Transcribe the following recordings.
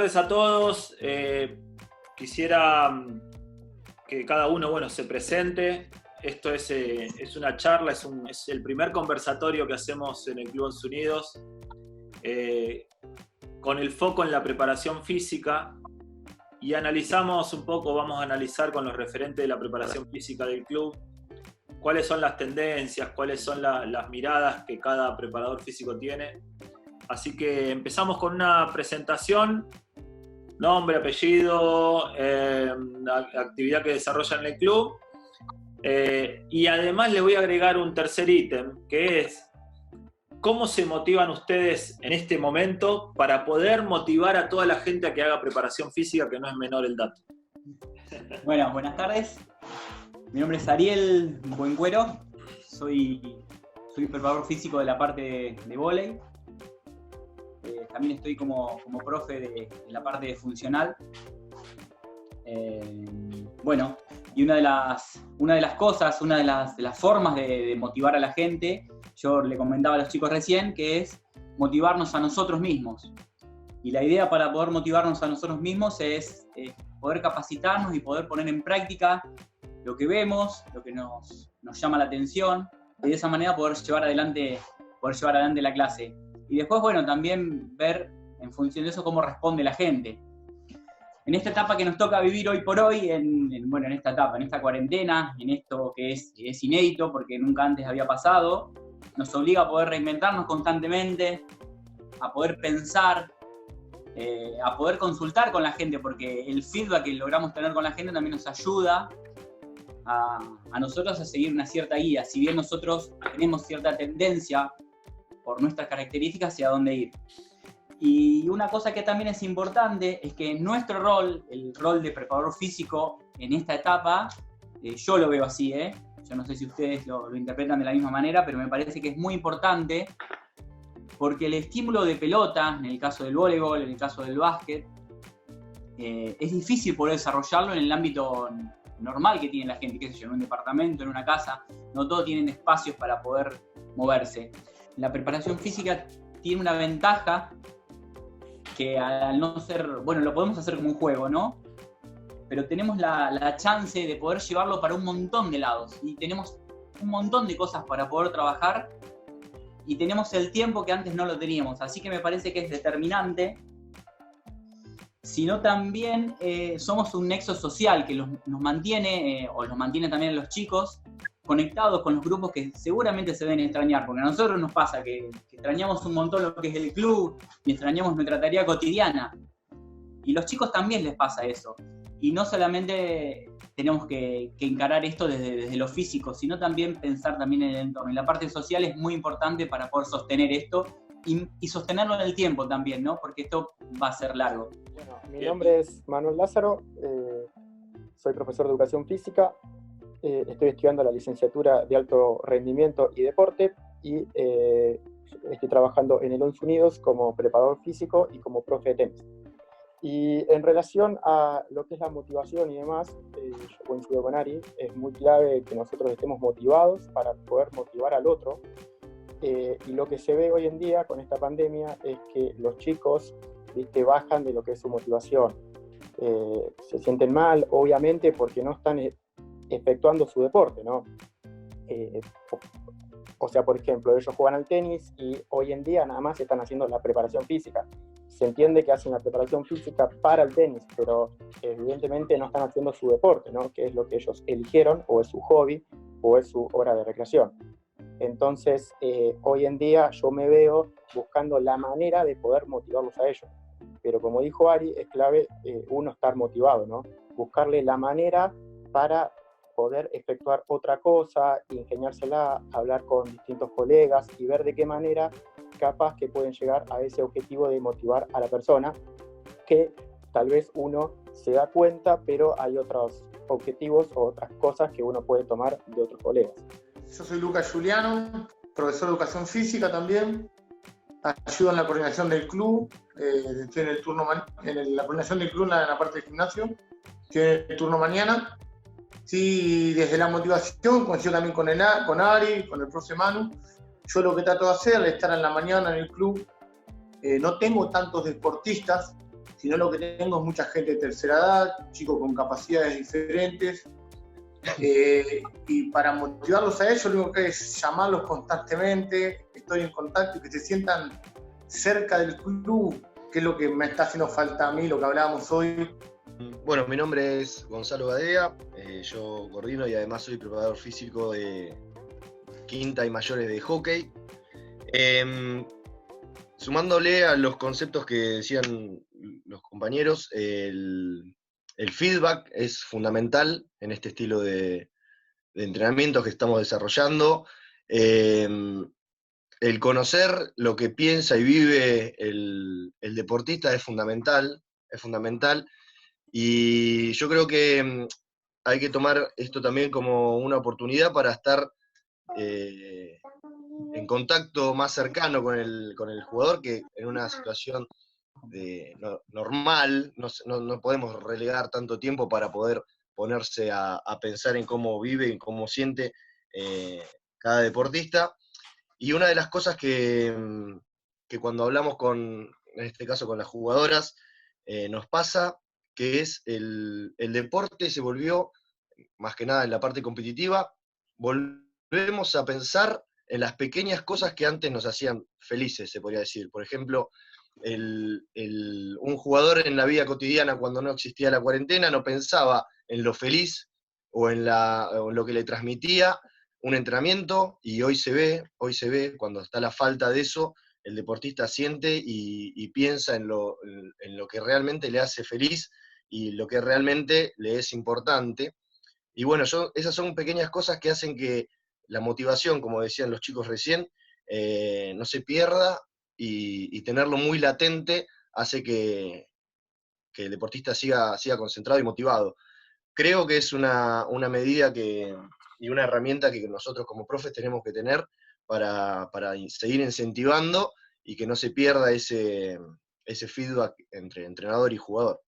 tardes a todos. Quisiera que cada uno, se presente. Esto es una charla, es el primer conversatorio que hacemos en el Club Once Unidos, con el foco en la preparación física, y analizamos un poco, vamos a analizar con los referentes de la preparación física del club, cuáles son las tendencias, cuáles son las miradas que cada preparador físico tiene. Así que empezamos con una presentación, nombre, apellido, actividad que desarrollan en el club. Y además le voy a agregar un tercer ítem, que es cómo se motivan ustedes en este momento para poder motivar a toda la gente a que haga preparación física, que no es menor el dato. Bueno, buenas tardes. Mi nombre es Ariel Buencuero. Soy preparador físico de la parte de vóley. También estoy como profe de la parte de funcional. Bueno, y una de las cosas, una de las formas de motivar a la gente, yo le comentaba a los chicos recién, que es motivarnos a nosotros mismos. Y la idea para poder motivarnos a nosotros mismos es poder capacitarnos y poder poner en práctica lo que vemos, lo que nos llama la atención, y de esa manera poder llevar adelante la clase. Y después, bueno, también ver en función de eso cómo responde la gente. En esta etapa que nos toca vivir hoy por hoy, en esta cuarentena, en esto que es inédito porque nunca antes había pasado, nos obliga a poder reinventarnos constantemente, a poder pensar, a poder consultar con la gente, porque el feedback que logramos tener con la gente también nos ayuda a nosotros a seguir una cierta guía, si bien nosotros tenemos cierta tendencia por nuestras características hacia dónde ir. Y una cosa que también es importante es que nuestro rol, el rol de preparador físico en esta etapa, yo lo veo así, yo no sé si ustedes lo interpretan de la misma manera, pero me parece que es muy importante porque el estímulo de pelota, en el caso del voleibol, en el caso del básquet, es difícil poder desarrollarlo en el ámbito normal que tiene la gente, qué sé yo, en un departamento, en una casa, no todos tienen espacios para poder moverse. La preparación física tiene una ventaja que al no ser, bueno, lo podemos hacer como un juego, ¿no? Pero tenemos la chance de poder llevarlo para un montón de lados y tenemos un montón de cosas para poder trabajar y tenemos el tiempo que antes no lo teníamos, así que me parece que es determinante, sino también somos un nexo social que nos mantiene, o los mantiene también a los chicos, conectados con los grupos que seguramente se deben extrañar, porque a nosotros nos pasa que extrañamos un montón lo que es el club y extrañamos nuestra tarea cotidiana. Y los chicos también les pasa eso. Y no solamente tenemos que encarar esto desde lo físico, sino también pensar también en el entorno. Y la parte social es muy importante para poder sostener esto y sostenerlo en el tiempo también, ¿no? Porque esto va a ser largo. Bueno, mi nombre es Manuel Lázaro, soy profesor de educación física. Estoy estudiando la licenciatura de alto rendimiento y deporte y estoy trabajando en el Once Unidos como preparador físico y como profe de tenis. Y en relación a lo que es la motivación y demás, yo coincido con Ari, es muy clave que nosotros estemos motivados para poder motivar al otro. Y lo que se ve hoy en día con esta pandemia es que los chicos, bajan de lo que es su motivación. Se sienten mal, obviamente, porque no están efectuando su deporte, ¿no? O sea, por ejemplo, ellos juegan al tenis y hoy en día nada más están haciendo la preparación física. Se entiende que hacen la preparación física para el tenis, pero evidentemente no están haciendo su deporte, ¿no? Que es lo que ellos eligieron, o es su hobby, o es su hora de recreación. Entonces, hoy en día yo me veo buscando la manera de poder motivarlos a ellos. Pero como dijo Ari, es clave uno estar motivado, ¿no? Buscarle la manera para poder efectuar otra cosa, ingeniársela, hablar con distintos colegas y ver de qué manera capaz que pueden llegar a ese objetivo de motivar a la persona, que tal vez uno se da cuenta, pero hay otros objetivos o otras cosas que uno puede tomar de otros colegas. Yo soy Lucas Juliano, profesor de educación física también, ayudo en la coordinación del club, estoy en el turno en la coordinación del club en la parte del gimnasio, estoy en el turno mañana. Sí, desde la motivación, coincido también con Ari, con el profe Manu. Yo lo que trato de hacer es estar en la mañana en el club. No tengo tantos deportistas, sino lo que tengo es mucha gente de tercera edad, chicos con capacidades diferentes, y para motivarlos a ellos, lo único que es llamarlos constantemente, estoy en contacto y que se sientan cerca del club, que es lo que me está haciendo falta a mí, lo que hablábamos hoy. Bueno, mi nombre es Gonzalo Badea, yo coordino y además soy preparador físico de quinta y mayores de hockey. Sumándole a los conceptos que decían los compañeros, el feedback es fundamental en este estilo de entrenamientos que estamos desarrollando. El conocer lo que piensa y vive el deportista es fundamental, y yo creo que hay que tomar esto también como una oportunidad para estar en contacto más cercano con el jugador, que en una situación normal no podemos relegar tanto tiempo para poder ponerse a pensar en cómo vive y cómo siente cada deportista. Y una de las cosas que cuando hablamos en este caso con las jugadoras, nos pasa, que es el deporte se volvió, más que nada en la parte competitiva, volvemos a pensar en las pequeñas cosas que antes nos hacían felices, se podría decir. Por ejemplo, un jugador en la vida cotidiana, cuando no existía la cuarentena, no pensaba en lo feliz o en lo que le transmitía un entrenamiento, y hoy se ve, cuando está la falta de eso, el deportista siente y piensa en lo que realmente le hace feliz y lo que realmente le es importante. Y bueno, esas son pequeñas cosas que hacen que la motivación, como decían los chicos recién, no se pierda, y tenerlo muy latente hace que el deportista siga concentrado y motivado. Creo que es una medida y una herramienta que nosotros como profes tenemos que tener para seguir incentivando y que no se pierda ese feedback entre entrenador y jugador.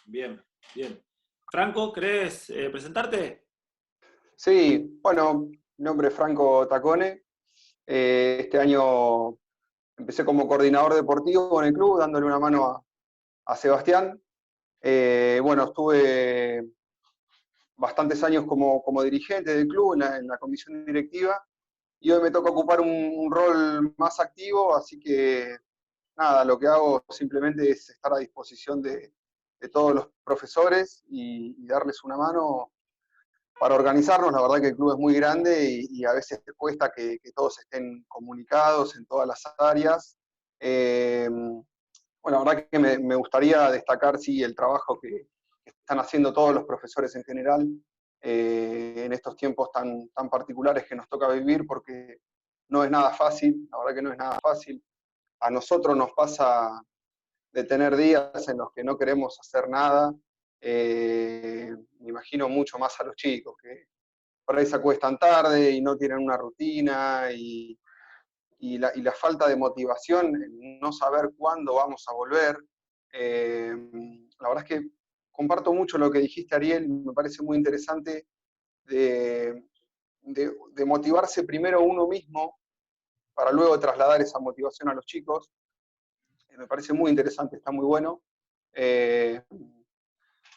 Bien, bien. Franco, ¿querés presentarte? Sí, bueno, mi nombre es Franco Tacone. Este año empecé como coordinador deportivo en el club, dándole una mano a Sebastián. Bueno, estuve bastantes años como dirigente del club en la comisión directiva, y hoy me toca ocupar un rol más activo, así que nada, lo que hago simplemente es estar a disposición de todos los profesores y darles una mano para organizarnos. La verdad que el club es muy grande y a veces cuesta que todos estén comunicados en todas las áreas. Bueno, la verdad que me gustaría destacar, sí, el trabajo que están haciendo todos los profesores en general en estos tiempos tan particulares que nos toca vivir, porque no es nada fácil, la verdad que no es nada fácil. A nosotros nos pasa de tener días en los que no queremos hacer nada. Me imagino mucho más a los chicos, que por ahí se acuestan tarde y no tienen una rutina, y la falta de motivación, el no saber cuándo vamos a volver. La verdad es que comparto mucho lo que dijiste, Ariel, me parece muy interesante de motivarse primero uno mismo para luego trasladar esa motivación a los chicos. Me parece muy interesante, está muy bueno.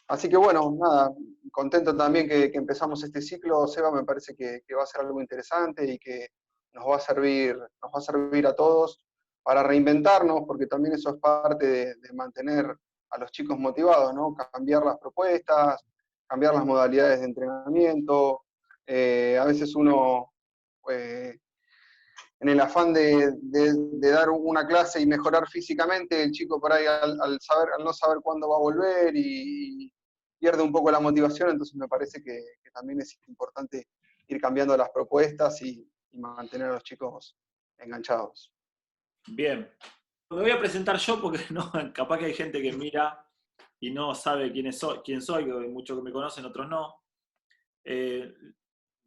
Así que bueno, nada, contento también que empezamos este ciclo, Seba. Me parece que va a ser algo interesante y que nos va a servir a todos para reinventarnos, porque también eso es parte de mantener a los chicos motivados, ¿no? Cambiar las propuestas, cambiar las modalidades de entrenamiento. A veces uno, en el afán de dar una clase y mejorar físicamente, el chico por ahí al no saber cuándo va a volver y pierde un poco la motivación. Entonces me parece que también es importante ir cambiando las propuestas y mantener a los chicos enganchados. Bien. Me voy a presentar yo porque no, capaz que hay gente que mira y no sabe quién soy, que hay muchos que me conocen, otros no.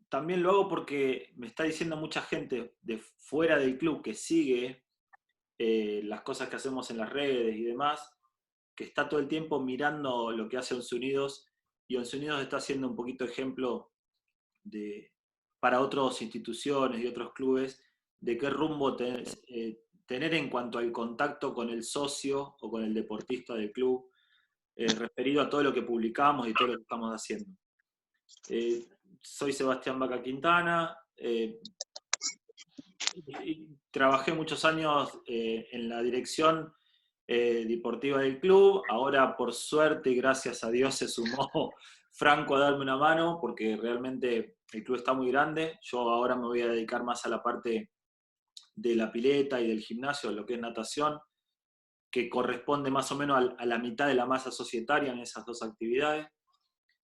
También lo hago porque me está diciendo mucha gente de fuera del club que sigue las cosas que hacemos en las redes y demás, que está todo el tiempo mirando lo que hace Once Unidos, y Once Unidos está haciendo un poquito ejemplo para otras instituciones y otros clubes de qué rumbo tener en cuanto al contacto con el socio o con el deportista del club, referido a todo lo que publicamos y todo lo que estamos haciendo. Soy Sebastián Vaca Quintana, y trabajé muchos años en la dirección deportiva del club. Ahora, por suerte y gracias a Dios, se sumó Franco a darme una mano, porque realmente el club está muy grande. Yo ahora me voy a dedicar más a la parte de la pileta y del gimnasio, lo que es natación, que corresponde más o menos a la mitad de la masa societaria en esas dos actividades.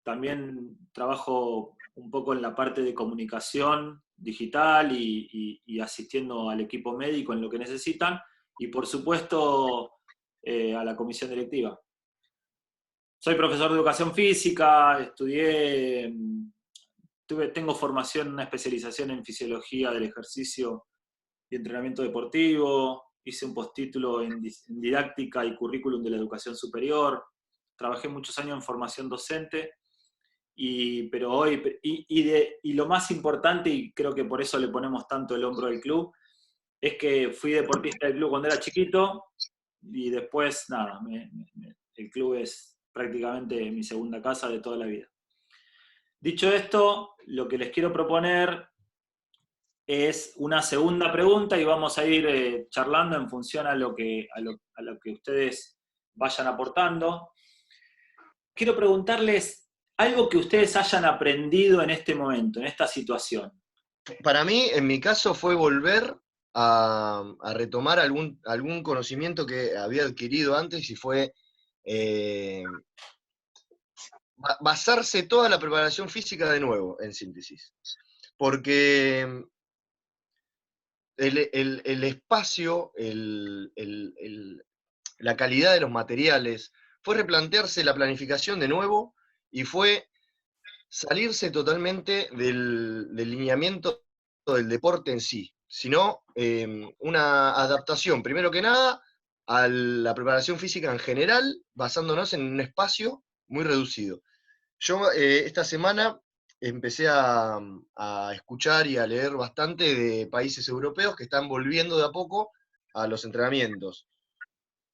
También trabajo un poco en la parte de comunicación digital y asistiendo al equipo médico en lo que necesitan, y por supuesto a la comisión directiva. Soy profesor de educación física, tengo formación, una especialización en fisiología del ejercicio y entrenamiento deportivo, hice un postítulo en didáctica y currículum de la educación superior, trabajé muchos años en formación docente, pero hoy, y lo más importante, y creo que por eso le ponemos tanto el hombro al club, es que fui deportista del club cuando era chiquito, y después, nada, el club es prácticamente mi segunda casa de toda la vida. Dicho esto, lo que les quiero proponer es una segunda pregunta, y vamos a ir charlando en función a lo que ustedes vayan aportando. Quiero preguntarles algo que ustedes hayan aprendido en este momento, en esta situación. Para mí, en mi caso, fue volver a retomar algún conocimiento que había adquirido antes, y fue basarse toda la preparación física de nuevo, en síntesis. Porque el espacio, la calidad de los materiales, fue replantearse la planificación de nuevo, y fue salirse totalmente del lineamiento del deporte en sí, sino una adaptación, primero que nada, a la preparación física en general, basándonos en un espacio muy reducido. Yo esta semana empecé a escuchar y a leer bastante de países europeos que están volviendo de a poco a los entrenamientos.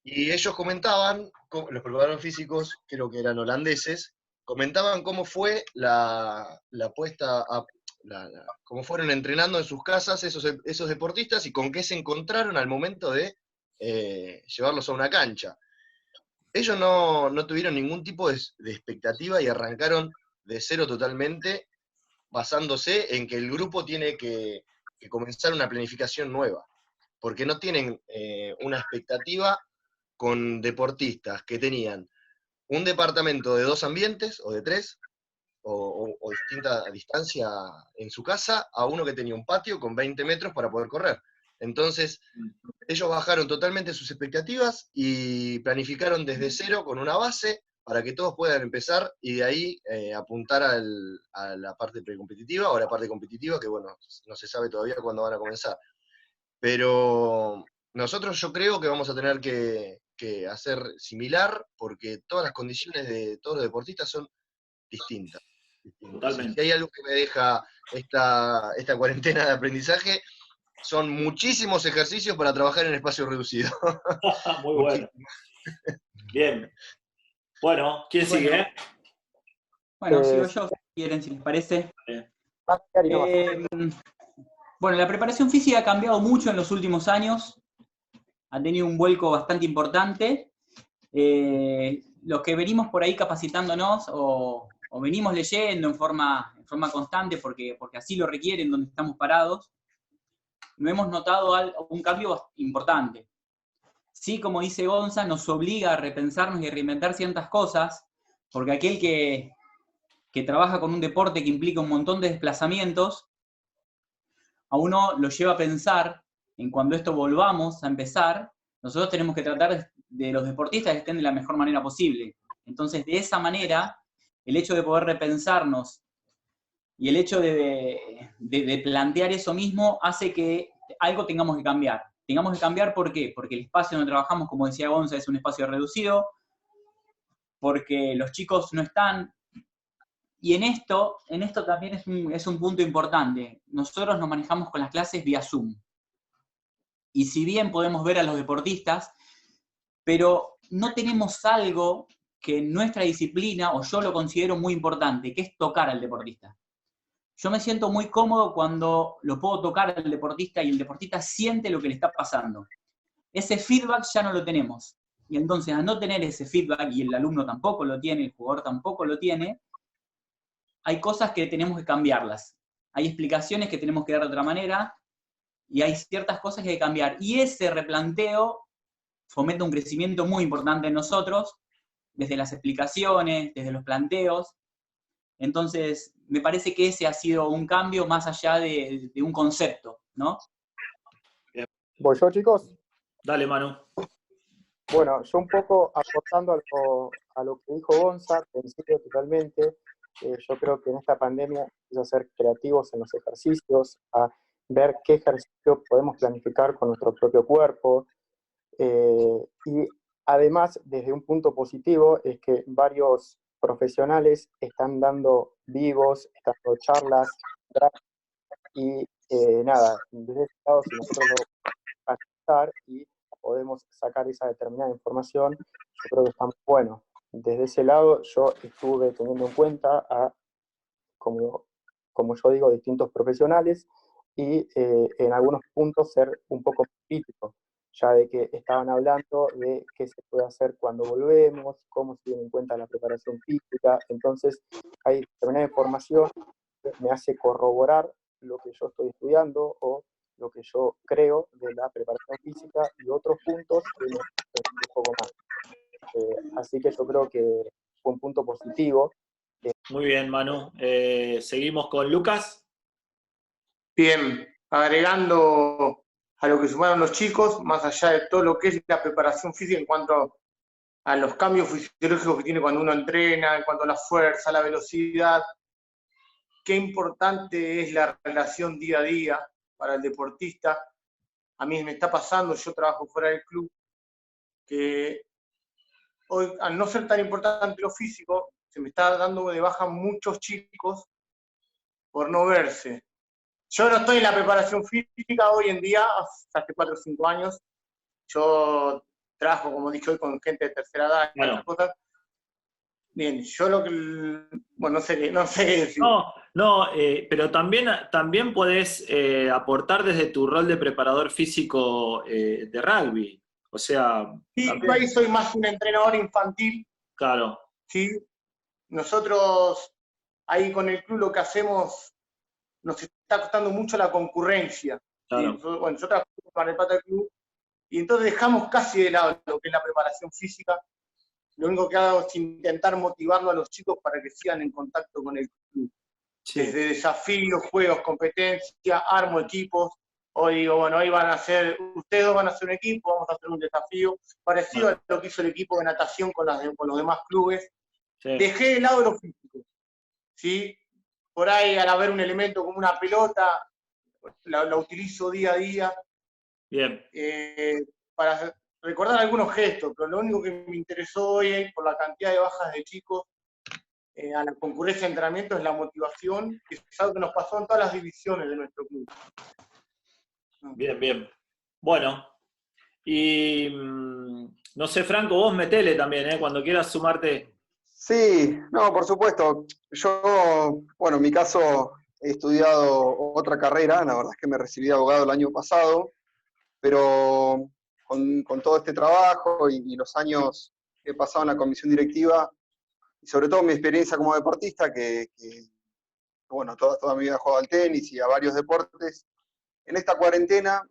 Y ellos comentaban, los preparadores físicos, creo que eran holandeses, comentaban cómo fue la puesta a cómo fueron entrenando en sus casas esos deportistas, y con qué se encontraron al momento de llevarlos a una cancha. Ellos no tuvieron ningún tipo de expectativa y arrancaron de cero totalmente, basándose en que el grupo tiene que comenzar una planificación nueva, porque no tienen una expectativa con deportistas que tenían un departamento de 2 ambientes, o de 3, o distinta distancia en su casa, a uno que tenía un patio con 20 metros para poder correr. Entonces, ellos bajaron totalmente sus expectativas y planificaron desde cero con una base para que todos puedan empezar, y de ahí apuntar a la parte precompetitiva o a la parte competitiva, que bueno, no se sabe todavía cuándo van a comenzar. Pero nosotros, yo creo que vamos a tener que hacer similar, porque todas las condiciones de todos los deportistas son distintas. Totalmente. Si hay algo que me deja esta cuarentena de aprendizaje, son muchísimos ejercicios para trabajar en espacio reducido. Muy bueno. Bien. Bueno, ¿quién sigue? Bueno, sigo yo, si quieren, si les parece. Bueno, la preparación física ha cambiado mucho en los últimos años, ha tenido un vuelco bastante importante. Los que venimos por ahí capacitándonos o venimos leyendo en forma constante, porque así lo requieren donde estamos parados, no hemos notado un cambio importante. Sí, como dice Gonza, nos obliga a repensarnos y a reinventar ciertas cosas, porque aquel que trabaja con un deporte que implica un montón de desplazamientos, a uno lo lleva a pensar en cuando esto volvamos a empezar, nosotros tenemos que tratar de los deportistas que estén de la mejor manera posible. Entonces, de esa manera, el hecho de poder repensarnos y el hecho de plantear eso mismo hace que algo tengamos que cambiar. Tengamos que cambiar, ¿por qué? Porque el espacio donde trabajamos, como decía Gonza, es un espacio reducido, porque los chicos no están. Y en esto también es un punto importante. Nosotros nos manejamos con las clases vía Zoom. y si bien podemos ver a los deportistas, pero no tenemos algo que en nuestra disciplina, o yo lo considero muy importante, que es tocar al deportista. Yo me siento muy cómodo cuando lo puedo tocar al deportista y el deportista siente lo que le está pasando. Ese feedback ya no lo tenemos. Y entonces, al no tener ese feedback, y el alumno tampoco lo tiene, el jugador tampoco lo tiene, hay cosas que tenemos que cambiarlas. Hay explicaciones que tenemos que dar de otra manera, y hay ciertas cosas que hay que cambiar. Y ese replanteo fomenta un crecimiento muy importante en nosotros, desde las explicaciones, desde los planteos. Entonces, me parece que ese ha sido un cambio más allá de un concepto, ¿no? ¿Voy yo, chicos? Dale, Manu. Bueno, yo un poco aportando a lo que dijo Gonza, coincido totalmente. Yo creo que en esta pandemia es a ser creativos en los ejercicios, a ver qué ejercicio podemos planificar con nuestro propio cuerpo. Y además, desde un punto positivo, es que varios profesionales están dando vivos, están dando charlas, y nada, desde ese lado, si nosotros lo podemos analizar y podemos sacar esa determinada información, yo creo que está muy bueno. Desde ese lado, yo estuve teniendo en cuenta a, como yo digo, distintos profesionales y en algunos puntos ser un poco crítico, ya de que estaban hablando de qué se puede hacer cuando volvemos, cómo se tiene en cuenta la preparación física. Entonces, hay determinada información que me hace corroborar lo que yo estoy estudiando o lo que yo creo de la preparación física, y otros puntos que me un poco más. Así que yo creo que fue un punto positivo. Muy bien, Manu. Seguimos con Lucas. Bien, agregando a lo que sumaron los chicos, más allá de todo lo que es la preparación física en cuanto a los cambios fisiológicos que tiene cuando uno entrena, en cuanto a la fuerza, la velocidad, qué importante es la relación día a día para el deportista. A mí me está pasando, yo trabajo fuera del club, que hoy, al no ser tan importante lo físico, se me está dando de baja muchos chicos por no verse. Yo no estoy en la preparación física hoy en día, hace 4 o 5 años. Yo trabajo, como dije hoy, con gente de tercera edad y Bueno. otras cosas. Bien, yo lo que... Bueno, no sé qué decir. No, pero también podés aportar desde tu rol de preparador físico de rugby. O sea, Sí, también, yo ahí soy más un entrenador infantil. claro. ¿Sí? Nosotros ahí con el club lo que hacemos, nos está costando mucho la concurrencia. Claro. ¿Sí? Nosotros trabajamos con el pata del club y entonces dejamos casi de lado lo que es la preparación física. Lo único que hago es intentar motivarlo a los chicos para que sigan en contacto con el club. Sí. Desde desafíos, juegos, competencia, armo equipos. Hoy digo, bueno, hoy ustedes dos van a hacer un equipo, vamos a hacer un desafío parecido a lo que hizo el equipo de natación con los demás clubes. Sí. Dejé de lado lo físico, ¿sí? Por ahí, al haber un elemento como una pelota, la utilizo día a día. Bien. Para recordar algunos gestos, pero lo único que me interesó hoy, por la cantidad de bajas de chicos, a la concurrencia de entrenamiento, es la motivación, que es algo que nos pasó en todas las divisiones de nuestro club. Bien, bien. Bueno, y no sé, Franco, vos metele también, cuando quieras sumarte. Sí, no, por supuesto. Yo, bueno, en mi caso he estudiado otra carrera, la verdad es que me recibí de abogado el año pasado, pero con todo este trabajo y los años que he pasado en la comisión directiva, y sobre todo mi experiencia como deportista, que bueno, toda mi vida he jugado al tenis y a varios deportes, en esta cuarentena,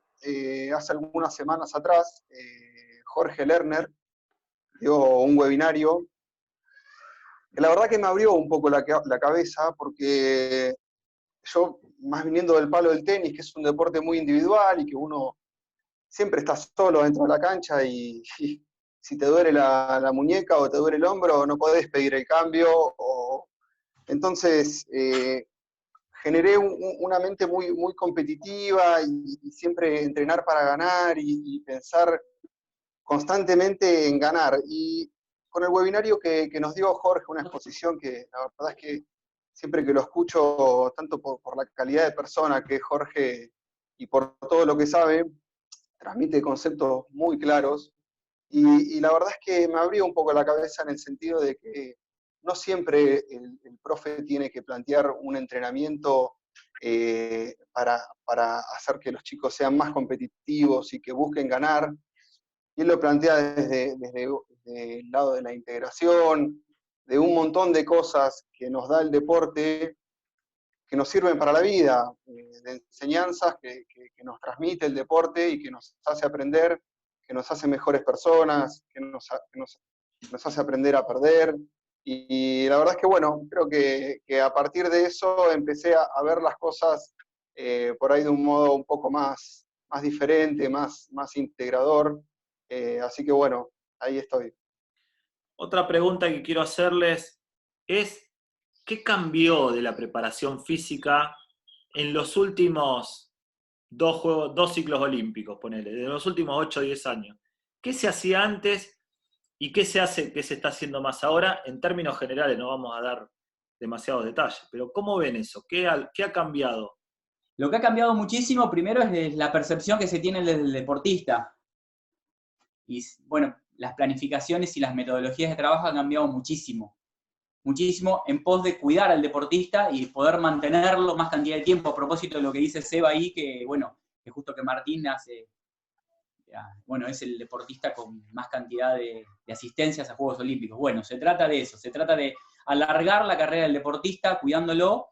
hace algunas semanas atrás, Jorge Lerner dio un webinario que la verdad que me abrió un poco la cabeza, porque yo, más viniendo del palo del tenis, que es un deporte muy individual y que uno siempre está solo dentro de la cancha y si te duele la muñeca o te duele el hombro, no podés pedir el cambio. Entonces, generé una mente muy, muy competitiva y siempre entrenar para ganar y pensar constantemente en ganar. Y con el webinario que nos dio Jorge, una exposición que la verdad es que siempre que lo escucho, tanto por la calidad de persona que es Jorge y por todo lo que sabe, transmite conceptos muy claros, y la verdad es que me abrió un poco la cabeza en el sentido de que no siempre el profe tiene que plantear un entrenamiento para hacer que los chicos sean más competitivos y que busquen ganar. Y él lo plantea desde el lado de la integración, de un montón de cosas que nos da el deporte, que nos sirven para la vida, de enseñanzas que nos transmite el deporte y que nos hace aprender, que nos hace mejores personas, que nos hace aprender a perder. Y la verdad es que, bueno, creo que a partir de eso empecé a ver las cosas por ahí de un modo un poco más diferente, más integrador. Así que, bueno, ahí estoy. Otra pregunta que quiero hacerles es, ¿qué cambió de la preparación física en los últimos dos ciclos olímpicos, ponele, de los últimos 8 o 10 años? ¿Qué se hacía antes y qué se está haciendo más ahora? En términos generales, no vamos a dar demasiados detalles, pero ¿cómo ven eso? ¿Qué ha cambiado? Lo que ha cambiado muchísimo, primero, es la percepción que se tiene del deportista. Y bueno, las planificaciones y las metodologías de trabajo han cambiado muchísimo. Muchísimo en pos de cuidar al deportista y poder mantenerlo más cantidad de tiempo, a propósito de lo que dice Seba ahí, que bueno, que justo que Martín hace, bueno, es el deportista con más cantidad de asistencias a Juegos Olímpicos. Bueno, se trata de eso, se trata de alargar la carrera del deportista, cuidándolo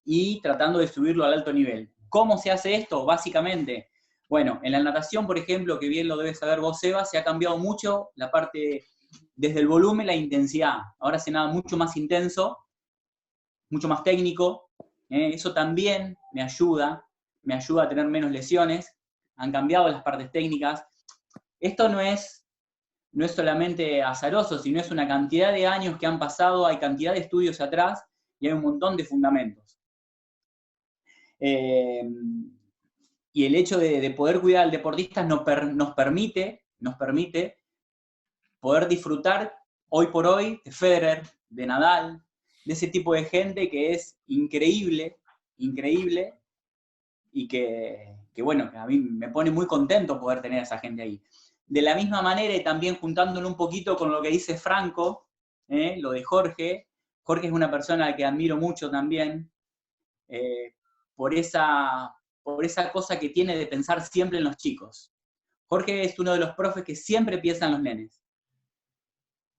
y tratando de subirlo al alto nivel. ¿Cómo se hace esto? Básicamente, bueno, en la natación, por ejemplo, que bien lo debes saber vos, Seba, se ha cambiado mucho la parte, desde el volumen, la intensidad. Ahora se nada mucho más intenso, mucho más técnico. Eso también me ayuda a tener menos lesiones. Han cambiado las partes técnicas. Esto no es solamente azaroso, sino es una cantidad de años que han pasado, hay cantidad de estudios atrás y hay un montón de fundamentos. Y el hecho de poder cuidar al deportista nos permite poder disfrutar hoy por hoy de Federer, de Nadal, de ese tipo de gente que es increíble, y que bueno, que a mí me pone muy contento poder tener a esa gente ahí. De la misma manera, y también juntándolo un poquito con lo que dice Franco, lo de Jorge. Jorge es una persona a la que admiro mucho también, por esa cosa que tiene de pensar siempre en los chicos. Jorge es uno de los profes que siempre piensa en los nenes.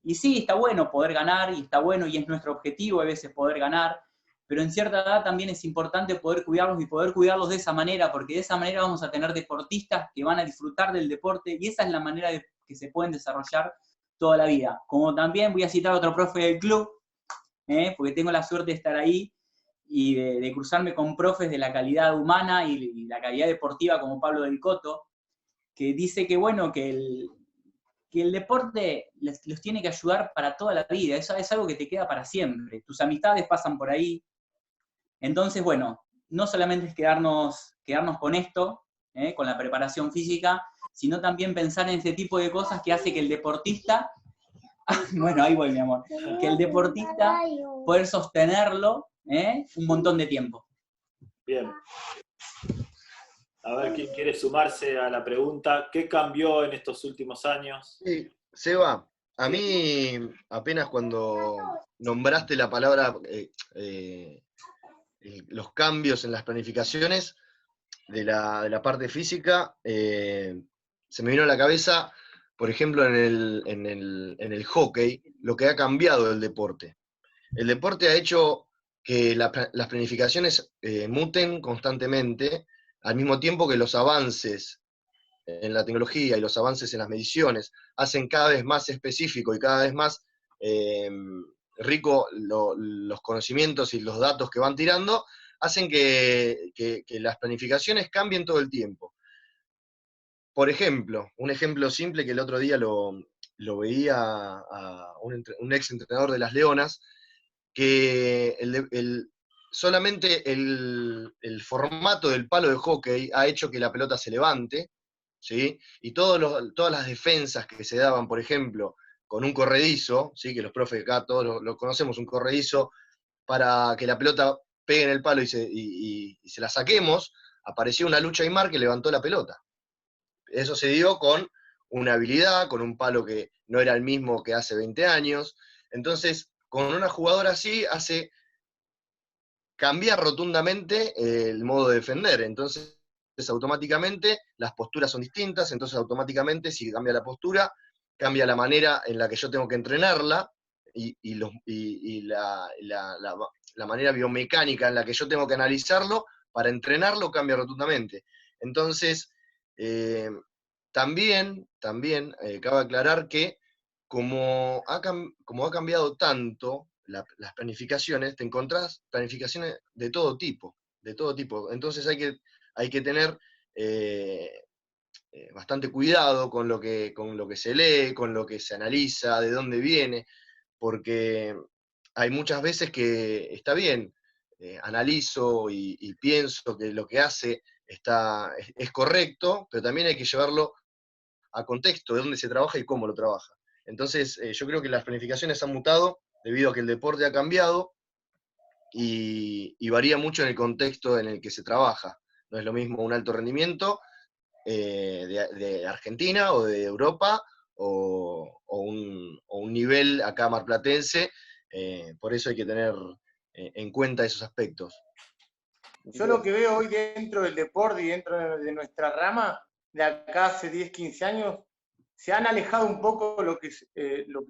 Y sí, está bueno poder ganar, y está bueno, y es nuestro objetivo a veces poder ganar, pero en cierta edad también es importante poder cuidarlos, y poder cuidarlos de esa manera, porque de esa manera vamos a tener deportistas que van a disfrutar del deporte, y esa es la manera que se pueden desarrollar toda la vida. Como también voy a citar a otro profe del club, porque tengo la suerte de estar ahí, y de cruzarme con profes de la calidad humana y la calidad deportiva, como Pablo del Coto, que dice que, bueno, que el deporte los tiene que ayudar para toda la vida. Eso es algo que te queda para siempre. Tus amistades pasan por ahí. Entonces, bueno, no solamente es quedarnos con esto, con la preparación física, sino también pensar en ese tipo de cosas que hace que el deportista, bueno, ahí voy, mi amor, que el deportista poder sostenerlo un montón de tiempo. Bien. A ver quién quiere sumarse a la pregunta. ¿Qué cambió en estos últimos años? Sí, Seba, a mí apenas cuando nombraste la palabra los cambios en las planificaciones de la parte física, se me vino a la cabeza, por ejemplo, en el hockey, lo que ha cambiado el deporte. El deporte ha hecho que las planificaciones muten constantemente, al mismo tiempo que los avances en la tecnología y los avances en las mediciones hacen cada vez más específico y cada vez más rico los conocimientos y los datos que van tirando, hacen que las planificaciones cambien todo el tiempo. Por ejemplo, un ejemplo simple que el otro día lo veía a un ex entrenador de las Leonas, que solamente el formato del palo de hockey ha hecho que la pelota se levante, ¿sí? Y todas las defensas que se daban, por ejemplo, con un corredizo, ¿sí? Que los profes acá todos lo conocemos, un corredizo, para que la pelota pegue en el palo y se la saquemos, apareció una lucha Aymar que levantó la pelota. Eso se dio con una habilidad, con un palo que no era el mismo que hace 20 años. Entonces, con una jugadora así hace cambiar rotundamente el modo de defender. Entonces, automáticamente las posturas son distintas, entonces automáticamente si cambia la postura, cambia la manera en la que yo tengo que entrenarla y la manera biomecánica en la que yo tengo que analizarlo para entrenarlo cambia rotundamente. Entonces, también cabe aclarar que como ha cambiado tanto las planificaciones, te encontrás planificaciones de todo tipo. Entonces hay que tener bastante cuidado con lo que se lee, con lo que se analiza, de dónde viene, porque hay muchas veces que está bien, analizo y pienso que lo que hace es correcto, pero también hay que llevarlo a contexto de dónde se trabaja y cómo lo trabaja. Entonces, yo creo que las planificaciones han mutado debido a que el deporte ha cambiado y varía mucho en el contexto en el que se trabaja. No es lo mismo un alto rendimiento de Argentina o de Europa o un nivel acá marplatense, por eso hay que tener en cuenta esos aspectos. Yo lo que veo hoy dentro del deporte y dentro de nuestra rama, de acá hace 10, 15 años, se han alejado un poco lo que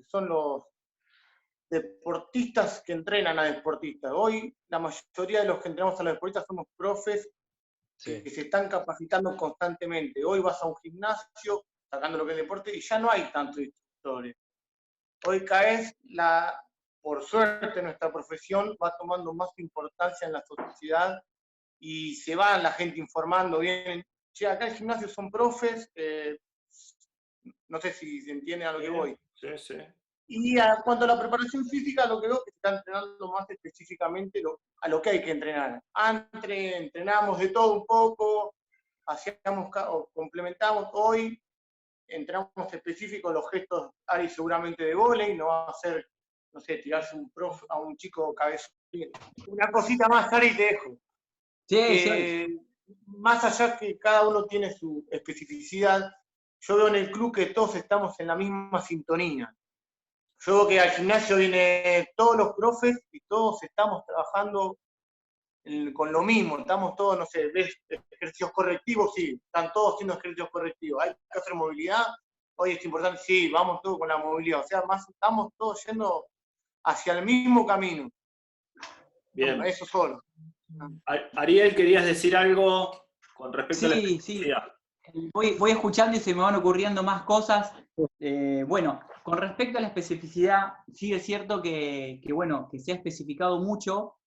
son los deportistas que entrenan a deportistas. Hoy la mayoría de los que entrenamos a los deportistas somos profes que se están capacitando constantemente. Hoy vas a un gimnasio, sacando lo que es deporte, y ya no hay tantos instructores. Hoy por suerte nuestra profesión va tomando más importancia en la sociedad y se va la gente informando bien. Che, acá el gimnasio son profes, no sé si se entiende a lo que voy. Sí. Y cuanto a la preparación física, lo que veo es que se está entrenando más específicamente a lo que hay que entrenar. Antes entrenábamos de todo un poco, complementamos. Hoy entrenamos específicos los gestos, Ari, seguramente de vóley, no va a ser, no sé, tirarse a un chico cabezón. Una cosita más, Ari, te dejo. Sí. Más allá que cada uno tiene su especificidad, yo veo en el club que todos estamos en la misma sintonía. Yo veo que al gimnasio vienen todos los profes y todos estamos trabajando con lo mismo. Estamos todos, no sé, ves ejercicios correctivos, sí, están todos haciendo ejercicios correctivos. Hay que hacer movilidad, hoy es importante, sí, vamos todos con la movilidad. O sea, más estamos todos yendo hacia el mismo camino. Bien. Eso solo. Ariel, ¿querías decir algo con respecto a la especificidad? Sí. Voy escuchando y se me van ocurriendo más cosas. Bueno, con respecto a la especificidad, sí es cierto que se ha especificado mucho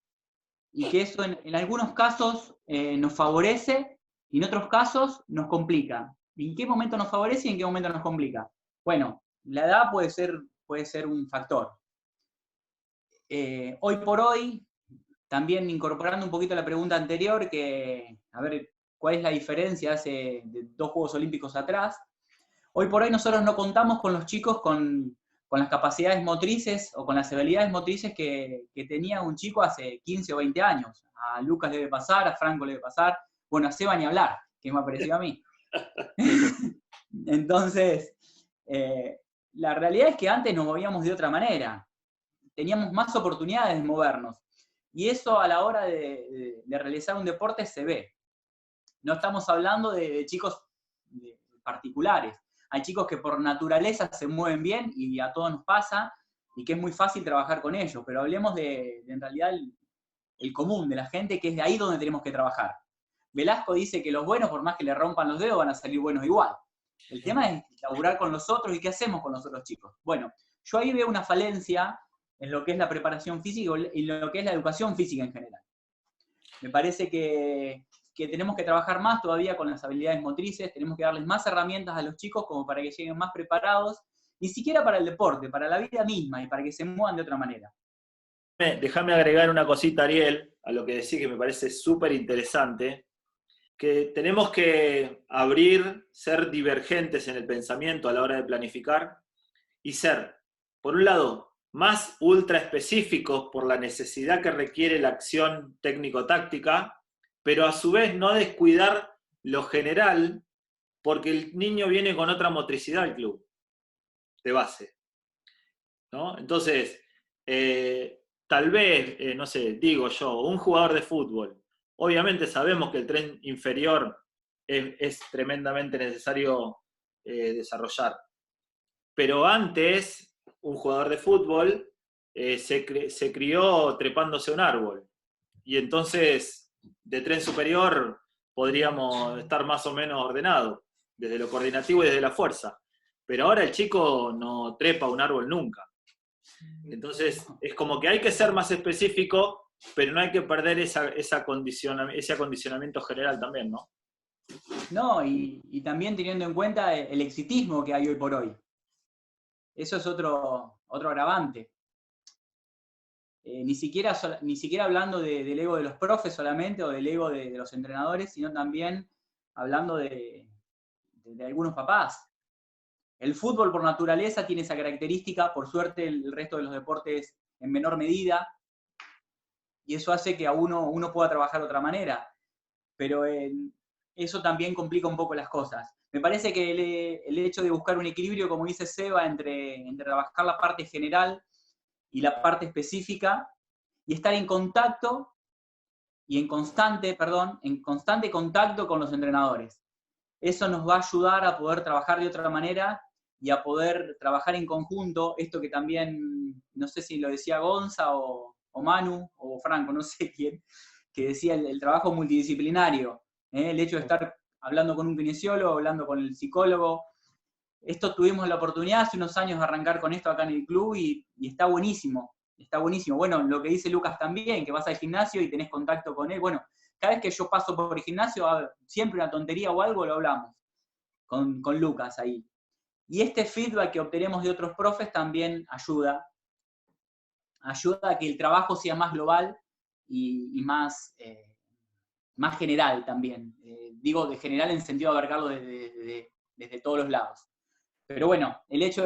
y que eso en algunos casos nos favorece y en otros casos nos complica. ¿En qué momento nos favorece y en qué momento nos complica? Bueno, la edad puede ser un factor. Hoy por hoy, también incorporando un poquito la pregunta anterior, a ver, ¿cuál es la diferencia de 2 Juegos Olímpicos atrás? Hoy por hoy nosotros no contamos con los chicos con las capacidades motrices o con las habilidades motrices que tenía un chico hace 15 o 20 años. A Lucas le debe pasar, a Franco le debe pasar, bueno, a Seba ni hablar, que me ha parecido a mí. Entonces, la realidad es que antes nos movíamos de otra manera. Teníamos más oportunidades de movernos. Y eso a la hora de realizar un deporte se ve. No estamos hablando de chicos particulares. Hay chicos que por naturaleza se mueven bien y a todos nos pasa y que es muy fácil trabajar con ellos, pero hablemos de en realidad el común, de la gente, que es de ahí donde tenemos que trabajar. Velasco dice que los buenos, por más que le rompan los dedos, van a salir buenos igual. El tema es laburar con los otros y qué hacemos con los otros chicos. Bueno, yo ahí veo una falencia en lo que es la preparación física y en lo que es la educación física en general. Me parece que tenemos que trabajar más todavía con las habilidades motrices, tenemos que darles más herramientas a los chicos como para que lleguen más preparados, ni siquiera para el deporte, para la vida misma y para que se muevan de otra manera. Déjame agregar una cosita, Ariel, a lo que decís que me parece súper interesante, que tenemos que ser divergentes en el pensamiento a la hora de planificar y ser, por un lado, más ultra específicos por la necesidad que requiere la acción técnico-táctica, pero a su vez no descuidar lo general porque el niño viene con otra motricidad al club, de base, ¿no? Entonces, tal vez, no sé, digo yo, un jugador de fútbol, obviamente sabemos que el tren inferior es tremendamente necesario desarrollar, pero antes, un jugador de fútbol se crió trepándose a un árbol, y entonces, de tren superior, podríamos estar más o menos ordenados, desde lo coordinativo y desde la fuerza. Pero ahora el chico no trepa un árbol nunca. Entonces, es como que hay que ser más específico, pero no hay que perder ese acondicionamiento general también, ¿no? No, y también teniendo en cuenta el exitismo que hay hoy por hoy. Eso es otro agravante. Ni siquiera hablando del ego de los profes solamente, o del ego de los entrenadores, sino también hablando de algunos papás. El fútbol por naturaleza tiene esa característica, por suerte el resto de los deportes en menor medida, y eso hace que a uno pueda trabajar de otra manera. Pero eso también complica un poco las cosas. Me parece que el hecho de buscar un equilibrio, como dice Seba, entre trabajar la parte general y la parte específica, y estar en contacto, y en constante contacto con los entrenadores. Eso nos va a ayudar a poder trabajar de otra manera y a poder trabajar en conjunto, esto que también, no sé si lo decía Gonza o Manu o Franco, no sé quién, que decía el trabajo multidisciplinario, el hecho de estar hablando con un kinesiólogo, hablando con el psicólogo. Esto tuvimos la oportunidad hace unos años de arrancar con esto acá en el club y está buenísimo, está buenísimo. Bueno, lo que dice Lucas también, que vas al gimnasio y tenés contacto con él. Bueno, cada vez que yo paso por el gimnasio, siempre una tontería o algo lo hablamos con Lucas ahí. Y este feedback que obtenemos de otros profes también ayuda a que el trabajo sea más global y más general también. Digo de general en sentido de abarcarlo desde todos los lados. Pero bueno, el hecho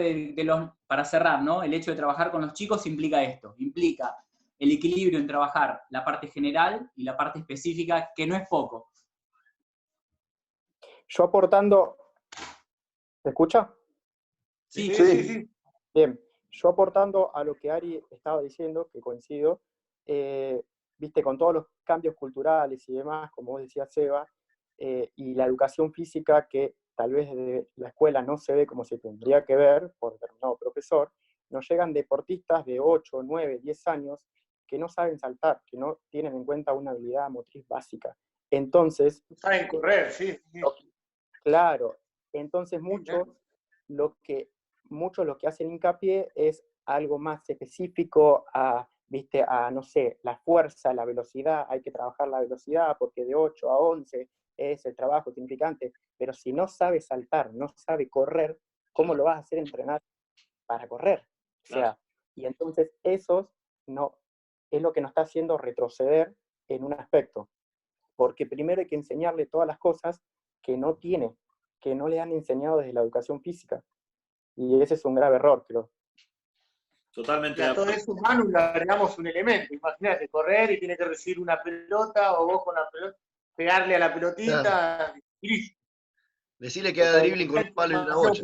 para cerrar, ¿no? El hecho de trabajar con los chicos implica esto, implica el equilibrio en trabajar la parte general y la parte específica, que no es poco. Yo aportando, ¿se escucha? Sí. Bien, yo aportando a lo que Ari estaba diciendo, que coincido, viste, con todos los cambios culturales y demás, como vos decías, Seba, y la educación física que tal vez desde la escuela no se ve como se tendría que ver por determinado profesor, nos llegan deportistas de 8, 9, 10 años que no saben saltar, que no tienen en cuenta una habilidad motriz básica. Entonces... Saben correr, sí. Claro, entonces muchos lo que hacen hincapié es algo más específico ¿viste? No sé, la fuerza, la velocidad, hay que trabajar la velocidad porque de 8 a 11 es el trabajo significante, pero si no sabe saltar, no sabe correr, ¿cómo lo vas a hacer entrenar para correr? O sea, y entonces eso es lo que nos está haciendo retroceder en un aspecto, porque primero hay que enseñarle todas las cosas que no tiene, que no le han enseñado desde la educación física. Y ese es un grave error, creo. Totalmente. Y a todo eso, Manu, le agregamos un elemento. Imagínate, correr y tiene que recibir una pelota, o vos con la pelota, pegarle a la pelotita. Claro. Y decirle que haga dribbling con un palo y una bocha.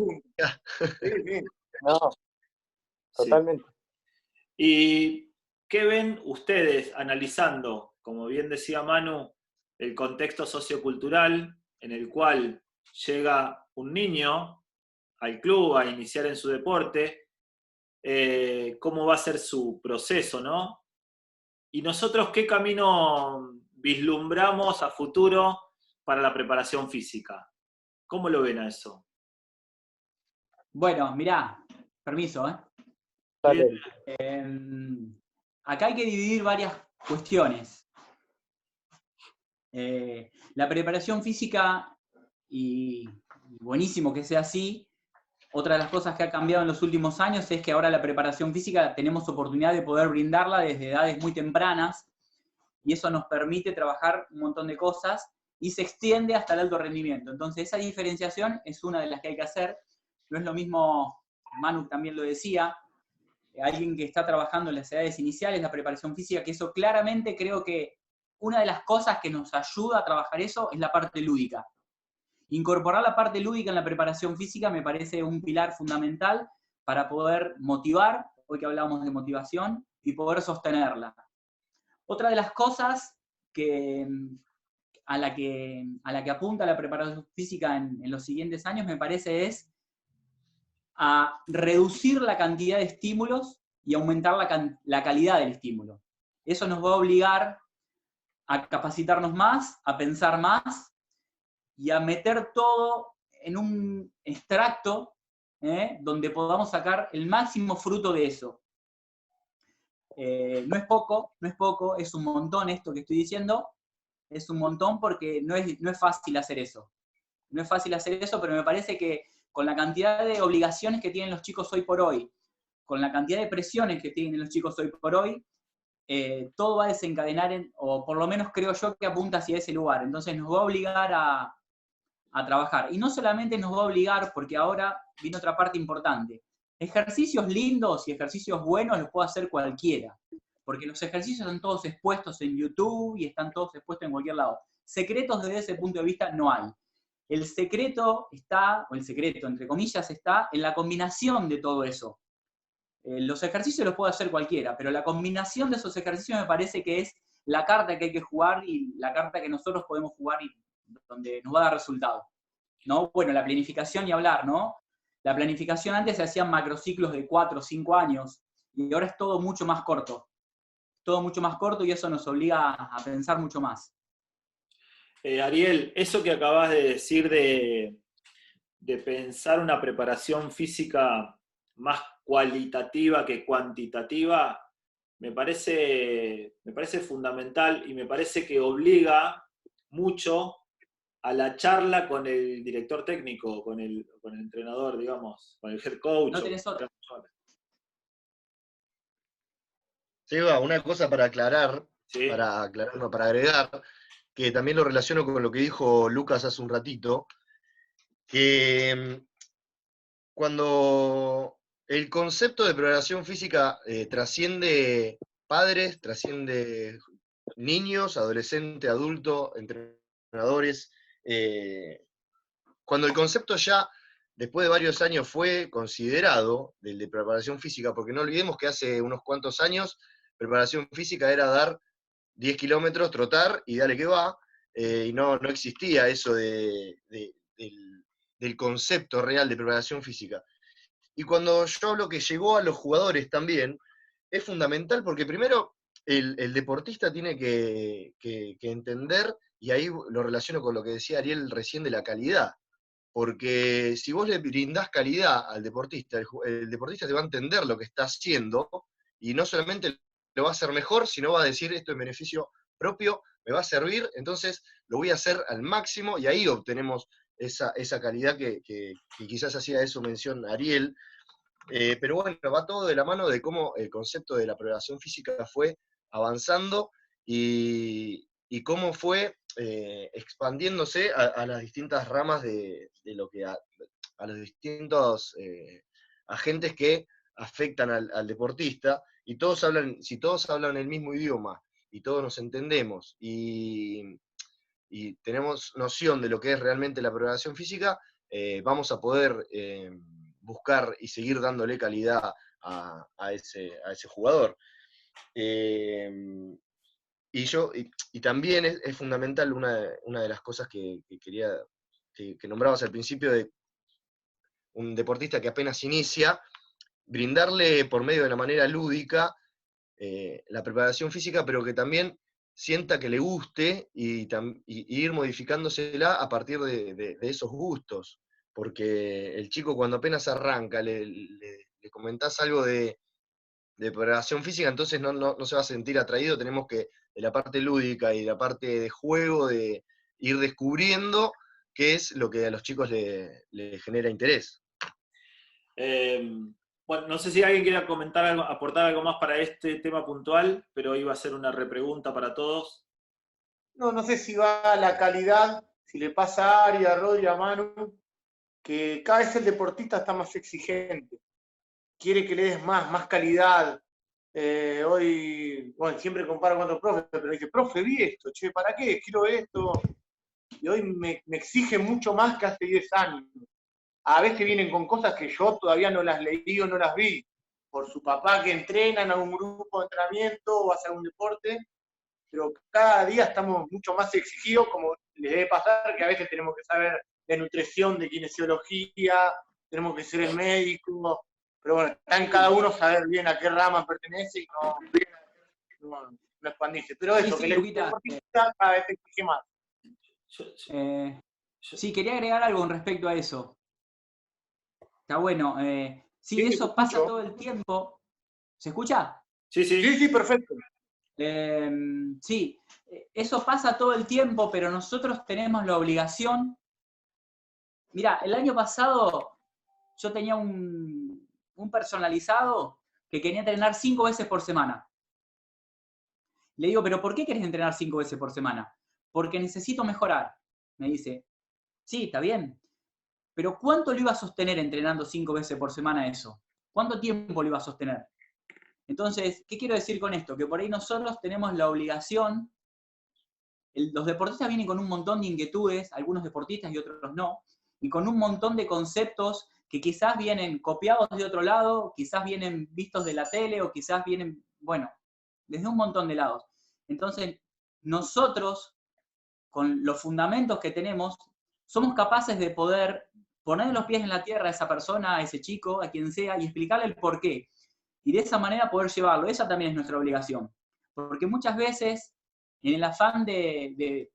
Sí. No, totalmente. ¿Y qué ven ustedes analizando, como bien decía Manu, el contexto sociocultural en el cual llega un niño al club a iniciar en su deporte? ¿Cómo va a ser su proceso, no? Y nosotros, ¿qué camino vislumbramos a futuro para la preparación física? ¿Cómo lo ven a eso? Bueno, mirá, permiso, acá hay que dividir varias cuestiones. La preparación física, y buenísimo que sea así, otra de las cosas que ha cambiado en los últimos años es que ahora la preparación física tenemos oportunidad de poder brindarla desde edades muy tempranas, y eso nos permite trabajar un montón de cosas y se extiende hasta el alto rendimiento. Entonces esa diferenciación es una de las que hay que hacer. No es lo mismo, Manu también lo decía, alguien que está trabajando en las edades iniciales, la preparación física, que eso claramente creo que una de las cosas que nos ayuda a trabajar eso es la parte lúdica. Incorporar la parte lúdica en la preparación física me parece un pilar fundamental para poder motivar, hoy que hablábamos de motivación, y poder sostenerla. Otra de las cosas a la que apunta la preparación física en los siguientes años, me parece, es a reducir la cantidad de estímulos y aumentar la calidad del estímulo. Eso nos va a obligar a capacitarnos más, a pensar más y a meter todo en un extracto donde podamos sacar el máximo fruto de eso. No es poco, es un montón esto que estoy diciendo, es un montón porque no es fácil hacer eso. No es fácil hacer eso, pero me parece que con la cantidad de obligaciones que tienen los chicos hoy por hoy, con la cantidad de presiones que tienen los chicos hoy por hoy, todo va a desencadenar, o por lo menos creo yo que apunta hacia ese lugar. Entonces nos va a obligar a trabajar. Y no solamente nos va a obligar, porque ahora viene otra parte importante. Ejercicios lindos y ejercicios buenos los puede hacer cualquiera, porque los ejercicios están todos expuestos en YouTube y están todos expuestos en cualquier lado. Secretos desde ese punto de vista no hay. El secreto está, o el secreto entre comillas, está en la combinación de todo eso. Los ejercicios los puede hacer cualquiera, pero la combinación de esos ejercicios me parece que es la carta que hay que jugar y la carta que nosotros podemos jugar y donde nos va a dar resultado, ¿no? Bueno, la planificación y hablar, ¿no? La planificación antes se hacían macrociclos de 4 o 5 años y ahora es todo mucho más corto. Todo mucho más corto y eso nos obliga a pensar mucho más. Ariel, eso que acabas de decir de pensar una preparación física más cualitativa que cuantitativa, me parece fundamental y me parece que obliga mucho a la charla con el director técnico, con el entrenador, digamos, con el head coach. No tenés otra. Seba, una cosa para aclarar, ¿Sí? para agregar, que también lo relaciono con lo que dijo Lucas hace un ratito, que cuando el concepto de preparación física trasciende padres, trasciende niños, adolescentes, adultos, entrenadores, cuando el concepto ya, después de varios años, fue considerado, del de preparación física, porque no olvidemos que hace unos cuantos años, preparación física era dar 10 kilómetros, trotar y dale que va, y no existía eso del concepto real de preparación física. Y cuando yo hablo que llegó a los jugadores también, es fundamental porque primero el deportista tiene que entender, y ahí lo relaciono con lo que decía Ariel recién de la calidad, porque si vos le brindás calidad al deportista, el deportista te va a entender lo que está haciendo, y no solamente lo va a hacer mejor, sino va a decir esto en beneficio propio, me va a servir, entonces lo voy a hacer al máximo, y ahí obtenemos esa calidad que quizás hacía eso mención Ariel. Pero bueno, va todo de la mano de cómo el concepto de la preparación física fue avanzando y cómo fue expandiéndose a las distintas ramas de lo que a los distintos agentes que afectan al deportista, y si todos hablan el mismo idioma y todos nos entendemos y tenemos noción de lo que es realmente la preparación física, vamos a poder buscar y seguir dándole calidad a ese jugador. Y también es fundamental una de las cosas que nombrabas al principio, de un deportista que apenas inicia, brindarle por medio de la manera lúdica la preparación física, pero que también sienta que le guste y ir modificándosela a partir de esos gustos. Porque el chico cuando apenas arranca, le comentás algo de preparación física, entonces no se va a sentir atraído. Tenemos que, de la parte lúdica y de la parte de juego, de ir descubriendo qué es lo que a los chicos le genera interés. Bueno, no sé si alguien quiere comentar algo, aportar algo más para este tema puntual, pero iba a ser una repregunta para todos. No sé si va a la calidad, si le pasa a Ari, a Rodri, a Manu, que cada vez el deportista está más exigente, quiere que le des más calidad. Hoy, bueno, siempre comparo con otros profes, pero dice, profe, vi esto, che, ¿para qué? Quiero esto. y hoy me exige mucho más que hace 10 años. A veces vienen con cosas que yo todavía no las leí o no las vi, por su papá que entrena en algún grupo de entrenamiento o hace algún deporte, pero cada día estamos mucho más exigidos, como les debe pasar, que a veces tenemos que saber de nutrición, de kinesiología, tenemos que ser el médico, pero bueno, está en cada uno saber bien a qué rama pertenece y no expandirse. Pero eso, Sí, que el Luquita, deportista cada vez exige más. sí, quería agregar algo con respecto a eso. Está bueno. Sí, Sí, eso te pasa escucho. todo el tiempo. ¿Se escucha? Sí, sí. Sí, perfecto. Sí, eso pasa todo el tiempo, pero nosotros tenemos la obligación. Mira, el año pasado yo tenía un personalizado que quería entrenar 5 veces por semana. Le digo, ¿pero por qué querés entrenar 5 veces por semana? Porque necesito mejorar. Me dice, sí, está bien. Pero ¿cuánto lo iba a sostener entrenando 5 veces por semana eso? ¿Cuánto tiempo lo iba a sostener? Entonces, ¿qué quiero decir con esto? Que por ahí nosotros tenemos la obligación, los deportistas vienen con un montón de inquietudes, algunos deportistas y otros no, y con un montón de conceptos que quizás vienen copiados de otro lado, quizás vienen vistos de la tele, o quizás vienen, bueno, desde un montón de lados. Entonces, nosotros, con los fundamentos que tenemos, somos capaces de poder poner los pies en la tierra a esa persona, a ese chico, a quien sea, y explicarle el porqué. Y de esa manera poder llevarlo. Esa también es nuestra obligación. Porque muchas veces, en el afán de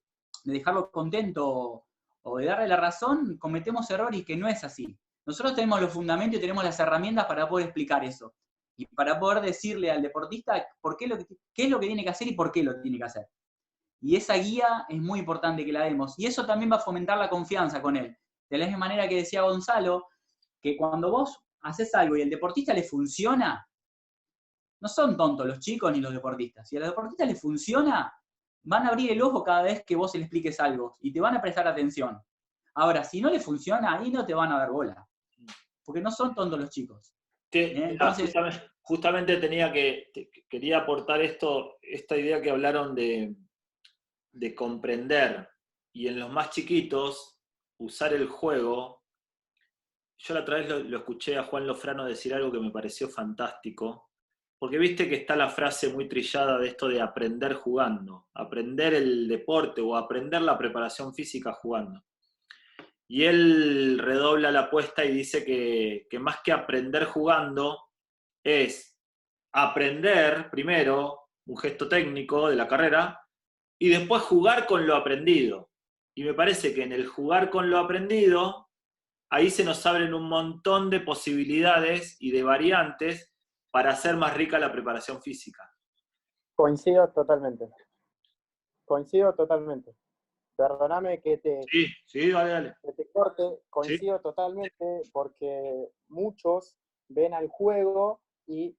dejarlo contento o de darle la razón, cometemos errores que no es así. Nosotros tenemos los fundamentos y tenemos las herramientas para poder explicar eso. Y para poder decirle al deportista qué es lo que tiene que hacer y por qué lo tiene que hacer. Y esa guía es muy importante que la demos. Y eso también va a fomentar la confianza con él. De la misma manera que decía Gonzalo, que cuando vos haces algo y el deportista le funciona, no son tontos los chicos ni los deportistas. Si a los deportistas les funciona, van a abrir el ojo cada vez que vos le expliques algo y te van a prestar atención. Ahora, si no le funciona, ahí no te van a dar bola. Porque no son tontos los chicos. Entonces, justamente quería aportar esta idea que hablaron de comprender, y en los más chiquitos, usar el juego. Yo la otra vez lo escuché a Juan Lofrano decir algo que me pareció fantástico, porque viste que está la frase muy trillada de esto de aprender jugando, aprender el deporte o aprender la preparación física jugando. Y él redobla la apuesta y dice que más que aprender jugando, es aprender primero un gesto técnico de la carrera y después jugar con lo aprendido. Y me parece que en el jugar con lo aprendido, ahí se nos abren un montón de posibilidades y de variantes para hacer más rica la preparación física. Coincido totalmente. Perdóname que Sí, dale. que te corte, coincido totalmente, porque muchos ven al juego y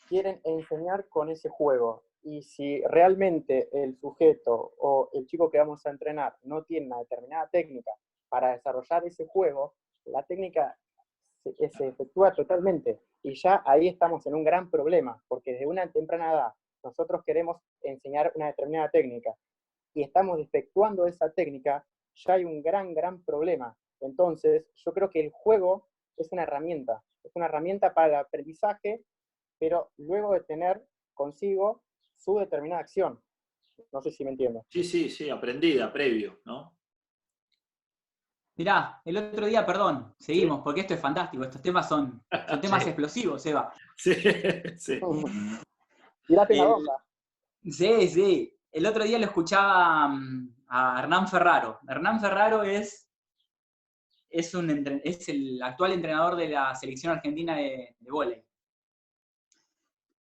quieren enseñar con ese juego. Y si realmente el sujeto o el chico que vamos a entrenar no tiene una determinada técnica para desarrollar ese juego, la técnica se efectúa totalmente. Y ya ahí estamos en un gran problema, porque desde una temprana edad nosotros queremos enseñar una determinada técnica y estamos defectuando esa técnica, ya hay un gran problema. Entonces, yo creo que el juego es una herramienta para el aprendizaje, pero luego de tener consigo su determinada acción. No sé si me entiendo. Sí, aprendida, previo, ¿no? mirá, el otro día, perdón, seguimos, porque esto es fantástico, estos temas son temas explosivos, Eva. Sí. Tirate la bomba. Sí. El otro día lo escuchaba a Hernán Ferraro. Hernán Ferraro es el actual entrenador de la selección argentina de vóley.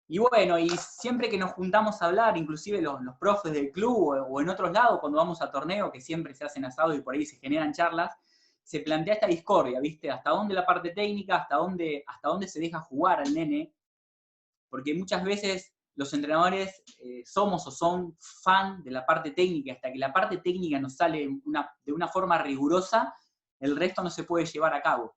Y bueno, y siempre que nos juntamos a hablar, inclusive los profes del club o en otros lados, cuando vamos a torneo, que siempre se hacen asados y por ahí se generan charlas, se plantea esta discordia, ¿viste? Hasta dónde la parte técnica, hasta dónde se deja jugar al nene, porque muchas veces los entrenadores somos o son fan de la parte técnica, hasta que la parte técnica nos sale de una forma rigurosa, el resto no se puede llevar a cabo.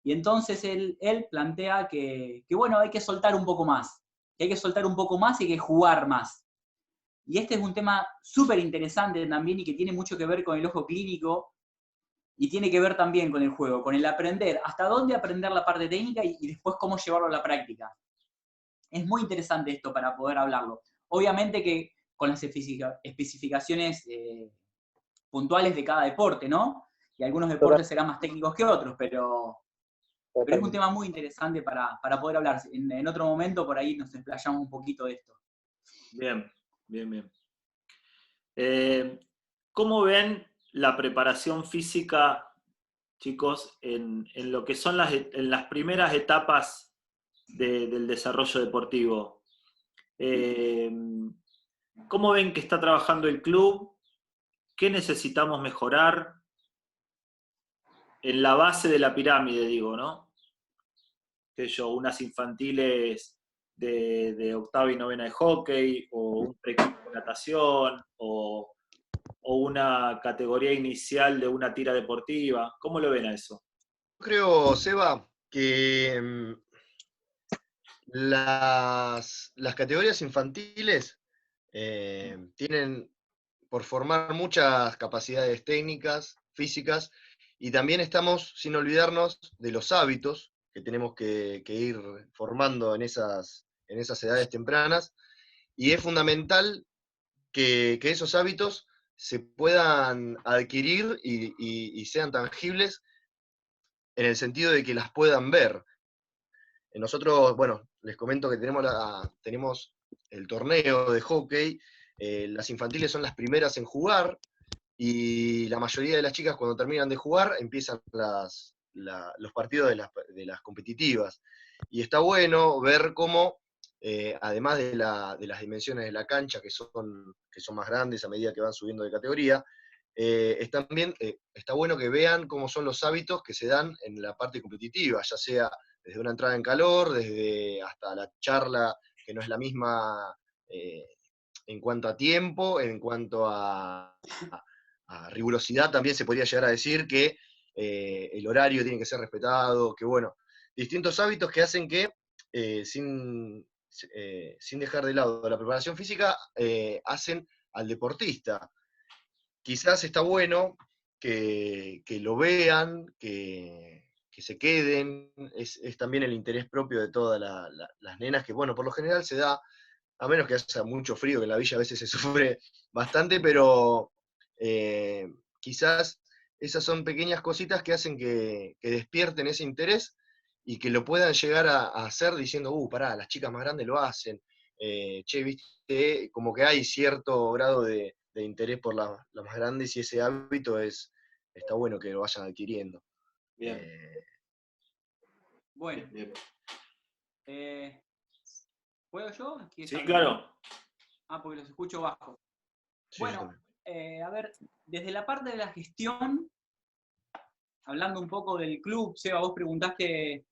Y entonces él plantea que bueno, hay que soltar un poco más, que hay que soltar un poco más y hay que jugar más. Y este es un tema súper interesante también y que tiene mucho que ver con el ojo clínico y tiene que ver también con el juego, con el aprender, hasta dónde aprender la parte técnica y después cómo llevarlo a la práctica. Es muy interesante esto para poder hablarlo. Obviamente que con las especificaciones puntuales de cada deporte, ¿no? Y algunos deportes serán más técnicos que otros, pero es un tema muy interesante para poder hablar. En otro momento por ahí nos explayamos un poquito de esto. Bien. ¿Cómo ven la preparación física, chicos, en lo que son en las primeras etapas del desarrollo deportivo? ¿Cómo ven que está trabajando el club? ¿Qué necesitamos mejorar? En la base de la pirámide, digo, ¿no? Unas infantiles de octava y novena de hockey, o un pre-equipo de natación, o una categoría inicial de una tira deportiva. ¿Cómo lo ven a eso? Creo, Seba, que las categorías infantiles tienen por formar muchas capacidades técnicas, físicas, y también estamos sin olvidarnos de los hábitos que tenemos que ir formando en esas edades tempranas, y es fundamental que esos hábitos se puedan adquirir y sean tangibles en el sentido de que las puedan ver. Nosotros, bueno, les comento que tenemos el torneo de hockey, las infantiles son las primeras en jugar, y la mayoría de las chicas cuando terminan de jugar empiezan los partidos de las competitivas. Y está bueno ver cómo, además de las dimensiones de la cancha, que son más grandes a medida que van subiendo de categoría, está bueno que vean cómo son los hábitos que se dan en la parte competitiva, ya sea desde una entrada en calor, desde hasta la charla, que no es la misma en cuanto a tiempo, en cuanto a rigurosidad, también se podría llegar a decir que el horario tiene que ser respetado, que bueno, distintos hábitos que hacen que, sin dejar de lado la preparación física, hacen al deportista. Quizás está bueno que lo vean, que se queden, es también el interés propio de todas las nenas, que bueno, por lo general se da, a menos que haya mucho frío, que en la villa a veces se sufre bastante, pero quizás esas son pequeñas cositas que hacen que despierten ese interés y que lo puedan llegar a hacer diciendo, pará, las chicas más grandes lo hacen, che, viste, como que hay cierto grado de interés por las más grandes, y ese hábito está bueno que lo vayan adquiriendo. Bien. Bueno. Bien. ¿Puedo yo? Sí, claro. Porque los escucho bajo. Sí, bueno, a ver, desde la parte de la gestión, hablando un poco del club, Seba, vos preguntaste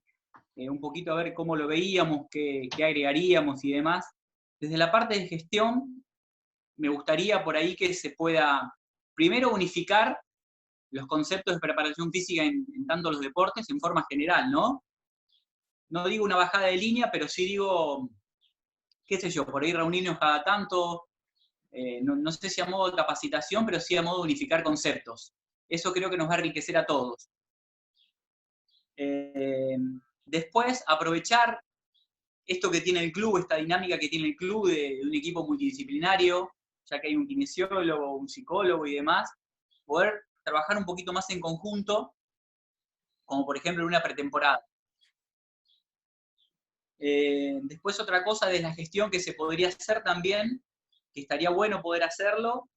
un poquito a ver cómo lo veíamos, qué agregaríamos y demás. Desde la parte de gestión, me gustaría por ahí que se pueda, primero, unificar los conceptos de preparación física en tanto los deportes en forma general, ¿no? No digo una bajada de línea, pero sí digo, qué sé yo, por ahí reunirnos cada tanto, no sé si a modo de capacitación, pero sí a modo de unificar conceptos. Eso creo que nos va a enriquecer a todos. Después, aprovechar esto que tiene el club, esta dinámica que tiene el club de un equipo multidisciplinario, ya que hay un kinesiólogo, un psicólogo y demás, poder trabajar un poquito más en conjunto, como por ejemplo en una pretemporada. Después otra cosa de la gestión que se podría hacer también, que estaría bueno poder hacerlo,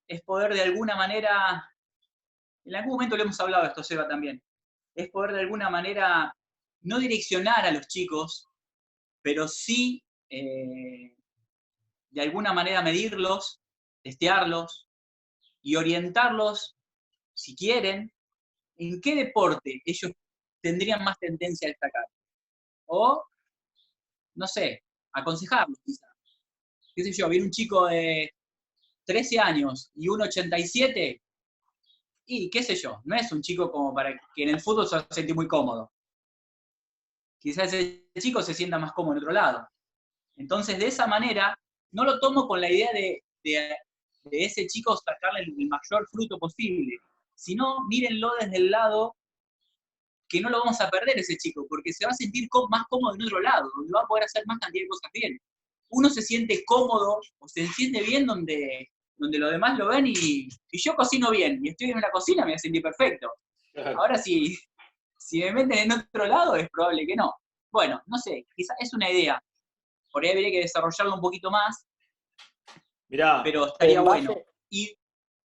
es poder de alguna manera, en algún momento le hemos hablado de esto, Seba, también, es poder de alguna manera no direccionar a los chicos, pero sí de alguna manera medirlos, testearlos y orientarlos, si quieren, en qué deporte ellos tendrían más tendencia a destacar. O, no sé, aconsejarlos quizás. Qué sé yo, viene un chico de 13 años y 1,87, y qué sé yo, no es un chico como para que en el fútbol se siente muy cómodo. Quizás ese chico se sienta más cómodo en otro lado. Entonces, de esa manera, no lo tomo con la idea de ese chico sacarle el mayor fruto posible, sino mírenlo desde el lado que no lo vamos a perder ese chico, porque se va a sentir más cómodo en otro lado, donde va a poder hacer más cantidad de cosas bien. Uno se siente cómodo o se siente bien donde los demás lo ven y yo cocino bien y estoy en una cocina, me voy a sentir perfecto. Ahora si me meten en otro lado es probable que no. Bueno, no sé, quizás es una idea. Por ahí habría que desarrollarlo un poquito más, Mirá, pero estaría bueno.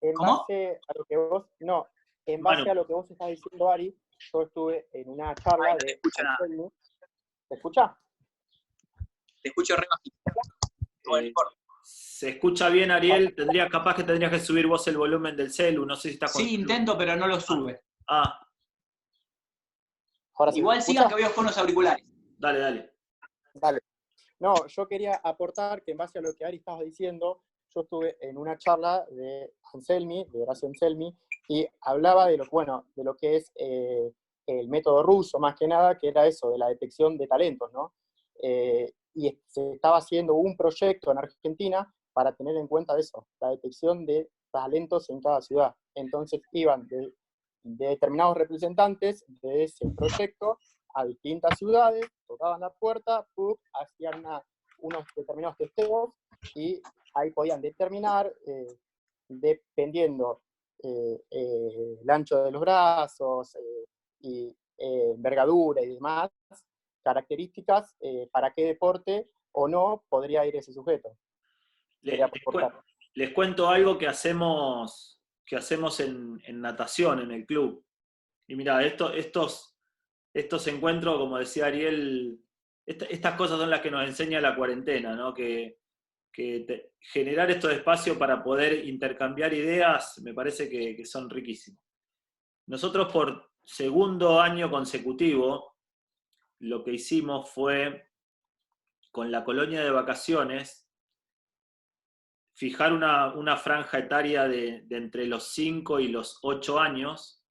En ¿Cómo? base a lo que vos, no, en base a lo que vos estás diciendo, Ari, yo estuve en una charla no te escucho nada. ¿Te escucha? Te escucho re bajito. Se escucha bien, Ariel. Capaz que tendrías que subir vos el volumen del celu. No sé si estás con. Sí, intento, pero no lo sube. Ahora igual sigan que voy con los auriculares. Dale. No, yo quería aportar que en base a lo que Ari estaba diciendo, yo estuve en una charla de Horacio Anselmi, y hablaba de lo que es el método ruso, más que nada, que era eso, de la detección de talentos, ¿no? Y se estaba haciendo un proyecto en Argentina para tener en cuenta eso, la detección de talentos en cada ciudad. Entonces iban de determinados representantes de ese proyecto a distintas ciudades, tocaban la puerta, hacían unos determinados testeos y ahí podían determinar, dependiendo el ancho de los brazos y envergadura y demás características, para qué deporte o no podría ir ese sujeto. Les cuento algo que hacemos en natación, en el club. Y mirá, estos encuentros, como decía Ariel, estas cosas son las que nos enseña la cuarentena, ¿no? Que generar estos espacios para poder intercambiar ideas me parece que son riquísimos. Nosotros por segundo año consecutivo lo que hicimos fue, con la colonia de vacaciones, fijar una franja etaria de entre los 5 y los 8 años,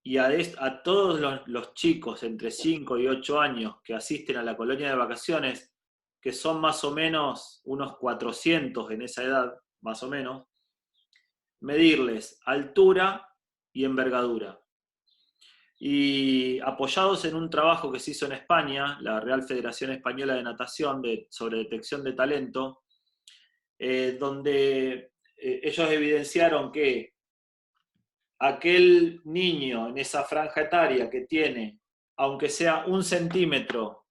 y a todos los chicos entre 5 y 8 años que asisten a la colonia de vacaciones, que son más o menos unos 400 en esa edad, más o menos, medirles altura y envergadura. Y apoyados en un trabajo que se hizo en España, la Real Federación Española de Natación, sobre detección de talento, donde ellos evidenciaron que aquel niño en esa franja etaria que tiene, aunque sea 1 centímetro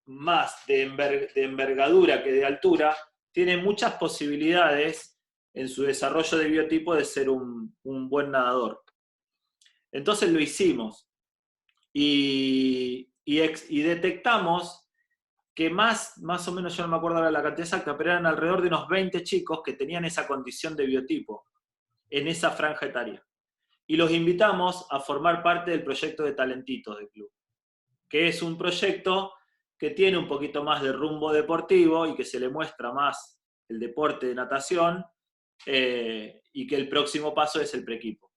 más de envergadura que de altura, tiene muchas posibilidades en su desarrollo de biotipo de ser un buen nadador. Entonces lo hicimos y detectamos que más o menos, yo no me acuerdo ahora la cantidad exacta, pero eran alrededor de unos 20 chicos que tenían esa condición de biotipo en esa franja etaria. Y los invitamos a formar parte del proyecto de Talentitos del club, que es un proyecto que tiene un poquito más de rumbo deportivo y que se le muestra más el deporte de natación, y que el próximo paso es el preequipo.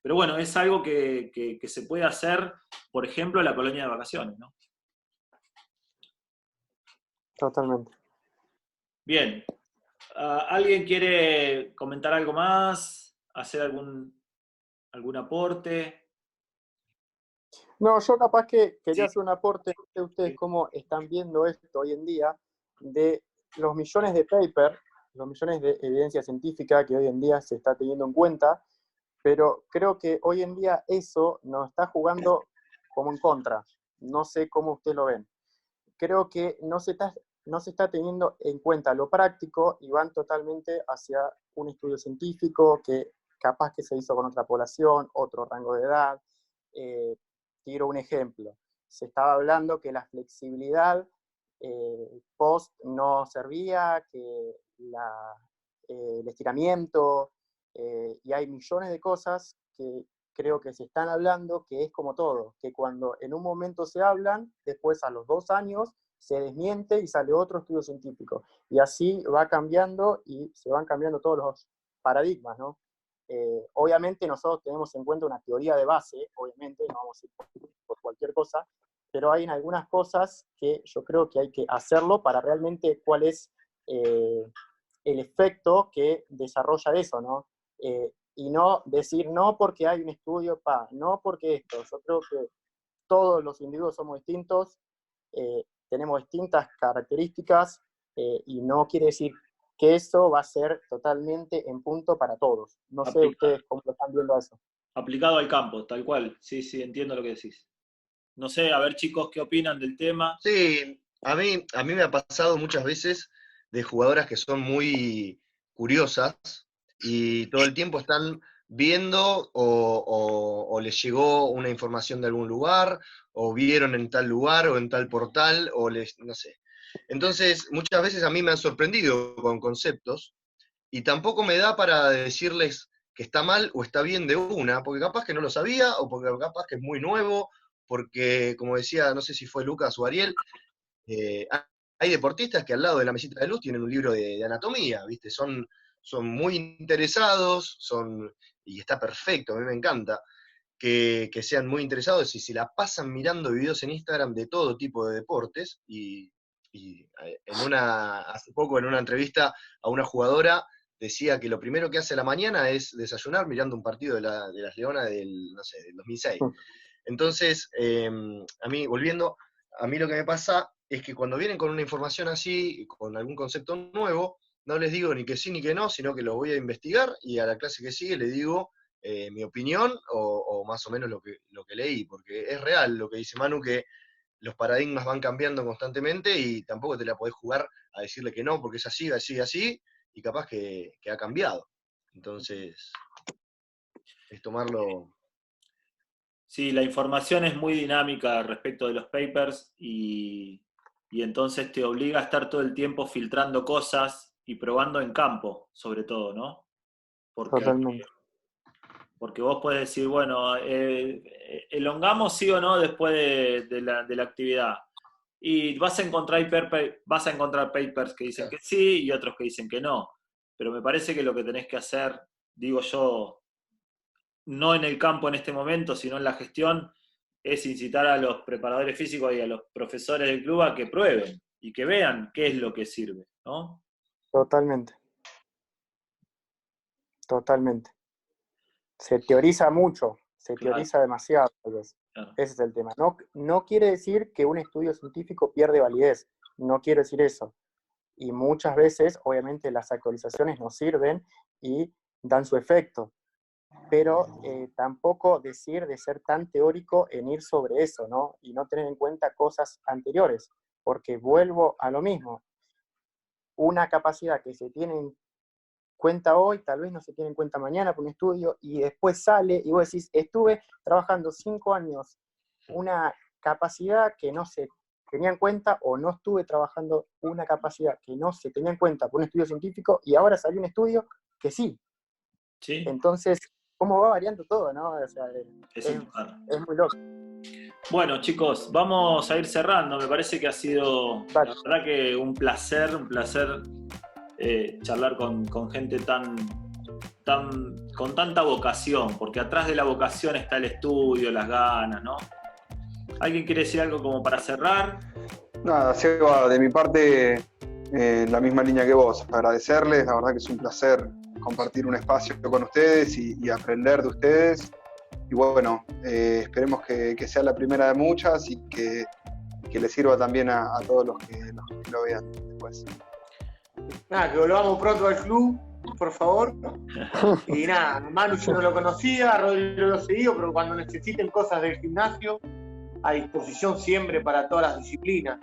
Pero bueno, es algo que se puede hacer, por ejemplo, en la colonia de vacaciones, ¿no? Totalmente. Bien. ¿Alguien quiere comentar algo más? ¿Hacer algún aporte? No, yo capaz que quería hacer un aporte de ustedes cómo están viendo esto hoy en día, de los millones de papers, los millones de evidencia científica que hoy en día se está teniendo en cuenta, pero creo que hoy en día eso nos está jugando como en contra. No sé cómo ustedes lo ven. Creo que no se está teniendo en cuenta lo práctico y van totalmente hacia un estudio científico que capaz que se hizo con otra población, otro rango de edad. Tiro un ejemplo. Se estaba hablando que la flexibilidad post no servía, que el estiramiento, y hay millones de cosas que creo que se están hablando, que es como todo, que cuando en un momento se hablan, después a los 2 años se desmiente y sale otro estudio científico. Y así va cambiando y se van cambiando todos los paradigmas, ¿no? Obviamente nosotros tenemos en cuenta una teoría de base, obviamente, no vamos a ir por cualquier cosa, pero hay en algunas cosas que yo creo que hay que hacerlo para realmente cuál es el efecto que desarrolla eso, ¿no? Y no decir no porque hay un estudio, no porque esto. Yo creo que todos los individuos somos distintos, tenemos distintas características, y no quiere decir que eso va a ser totalmente en punto para todos. No sé ustedes cómo lo están viendo eso. Aplicado al campo, tal cual. Sí, sí, entiendo lo que decís. No sé, a ver chicos, ¿qué opinan del tema? Sí, a mí me ha pasado muchas veces de jugadoras que son muy curiosas y todo el tiempo están viendo o les llegó una información de algún lugar, o vieron en tal lugar o en tal portal, no sé. Entonces, muchas veces a mí me han sorprendido con conceptos y tampoco me da para decirles que está mal o está bien de una, porque capaz que no lo sabía o porque capaz que es muy nuevo, porque, como decía, no sé si fue Lucas o Ariel, hay deportistas que al lado de la mesita de luz tienen un libro de anatomía, ¿viste? Son muy interesados, y está perfecto, a mí me encanta que sean muy interesados y se la pasan mirando videos en Instagram de todo tipo de deportes, y hace poco en una entrevista a una jugadora decía que lo primero que hace a la mañana es desayunar mirando un partido de las Leonas del 2006. Entonces, a mí lo que me pasa es que cuando vienen con una información así, con algún concepto nuevo, no les digo ni que sí ni que no, sino que lo voy a investigar y a la clase que sigue le digo mi opinión o más o menos lo que leí, porque es real lo que dice Manu, que los paradigmas van cambiando constantemente y tampoco te la podés jugar a decirle que no, porque es así, así, así, y capaz que ha cambiado. Entonces, es tomarlo... Sí, la información es muy dinámica respecto de los papers y entonces te obliga a estar todo el tiempo filtrando cosas y probando en campo, sobre todo, ¿no? Totalmente. Porque vos podés decir, bueno, elongamos sí o no después de la actividad. Y vas a encontrar papers que dicen que sí y otros que dicen que no. Pero me parece que lo que tenés que hacer, digo yo, no en el campo en este momento, sino en la gestión, es incitar a los preparadores físicos y a los profesores del club a que prueben y que vean qué es lo que sirve, ¿no? Totalmente. Totalmente. Se teoriza mucho, se teoriza demasiado, tal vez. Claro. Ese es el tema. No quiere decir que un estudio científico pierde validez, no quiero decir eso. Y muchas veces, obviamente, las actualizaciones nos sirven y dan su efecto. Pero tampoco decir de ser tan teórico en ir sobre eso, ¿no? Y no tener en cuenta cosas anteriores, porque vuelvo a lo mismo. Una capacidad que se tiene en cuenta hoy, tal vez no se tiene en cuenta mañana por un estudio, y después sale, y vos decís, estuve trabajando 5 años una capacidad que no se tenía en cuenta, o no estuve trabajando una capacidad que no se tenía en cuenta por un estudio científico, y ahora salió un estudio que sí. Sí. Entonces, ¿cómo va variando todo, no? O sea, es muy loco. Bueno, chicos, vamos a ir cerrando. Me parece que ha sido, la verdad que un placer charlar con gente con tanta vocación, porque atrás de la vocación está el estudio, las ganas, ¿no? ¿Alguien quiere decir algo como para cerrar? Nada, Seba, de mi parte, la misma línea que vos, agradecerles, la verdad que es un placer compartir un espacio con ustedes y aprender de ustedes. Y bueno, esperemos que sea la primera de muchas y que les sirva también a todos los que lo vean después. Nada, que volvamos pronto al club, por favor. Y nada, Manu yo no lo conocía, a Rodrigo lo seguí, pero cuando necesiten cosas del gimnasio, a disposición siempre para todas las disciplinas.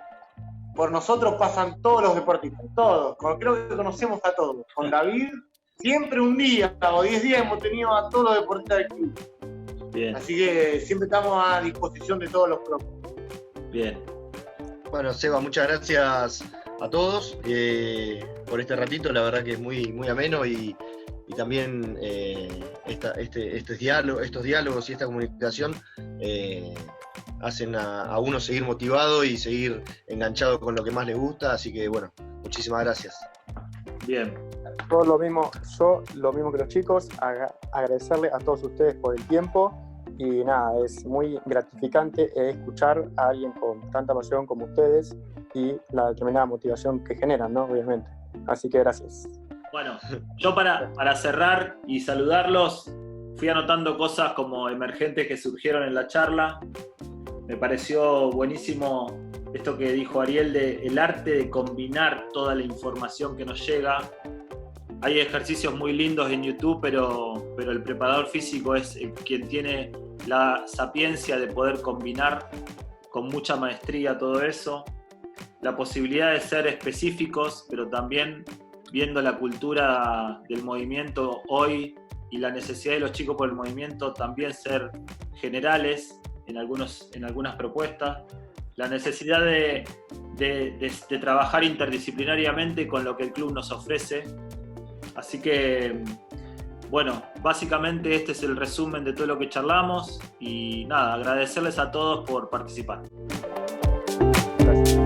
Por nosotros pasan todos los deportistas, todos. Creo que conocemos a todos. Con David, siempre un día o 10 días hemos tenido a todos los deportistas del club. Bien. Así que siempre estamos a disposición de todos los profes. Bien. Bueno, Seba, muchas gracias a todos por este ratito, la verdad que es muy, muy ameno y también estos diálogos y esta comunicación hacen a uno seguir motivado y seguir enganchado con lo que más le gusta, así que bueno, muchísimas gracias. Bien. Yo lo mismo que los chicos, agradecerle a todos ustedes por el tiempo Y nada, es muy gratificante escuchar a alguien con tanta pasión como ustedes y la determinada motivación que generan, ¿no? Obviamente. Así que gracias. Bueno, yo para cerrar y saludarlos, fui anotando cosas como emergentes que surgieron en la charla. Me pareció buenísimo esto que dijo Ariel de el arte de combinar toda la información que nos llega. Hay ejercicios muy lindos en YouTube, pero el preparador físico es quien tiene la sapiencia de poder combinar con mucha maestría todo eso. La posibilidad de ser específicos, pero también viendo la cultura del movimiento hoy y la necesidad de los chicos por el movimiento, también ser generales en algunas propuestas. La necesidad de trabajar interdisciplinariamente con lo que el club nos ofrece. Así que, bueno, básicamente este es el resumen de todo lo que charlamos y nada, agradecerles a todos por participar. Gracias.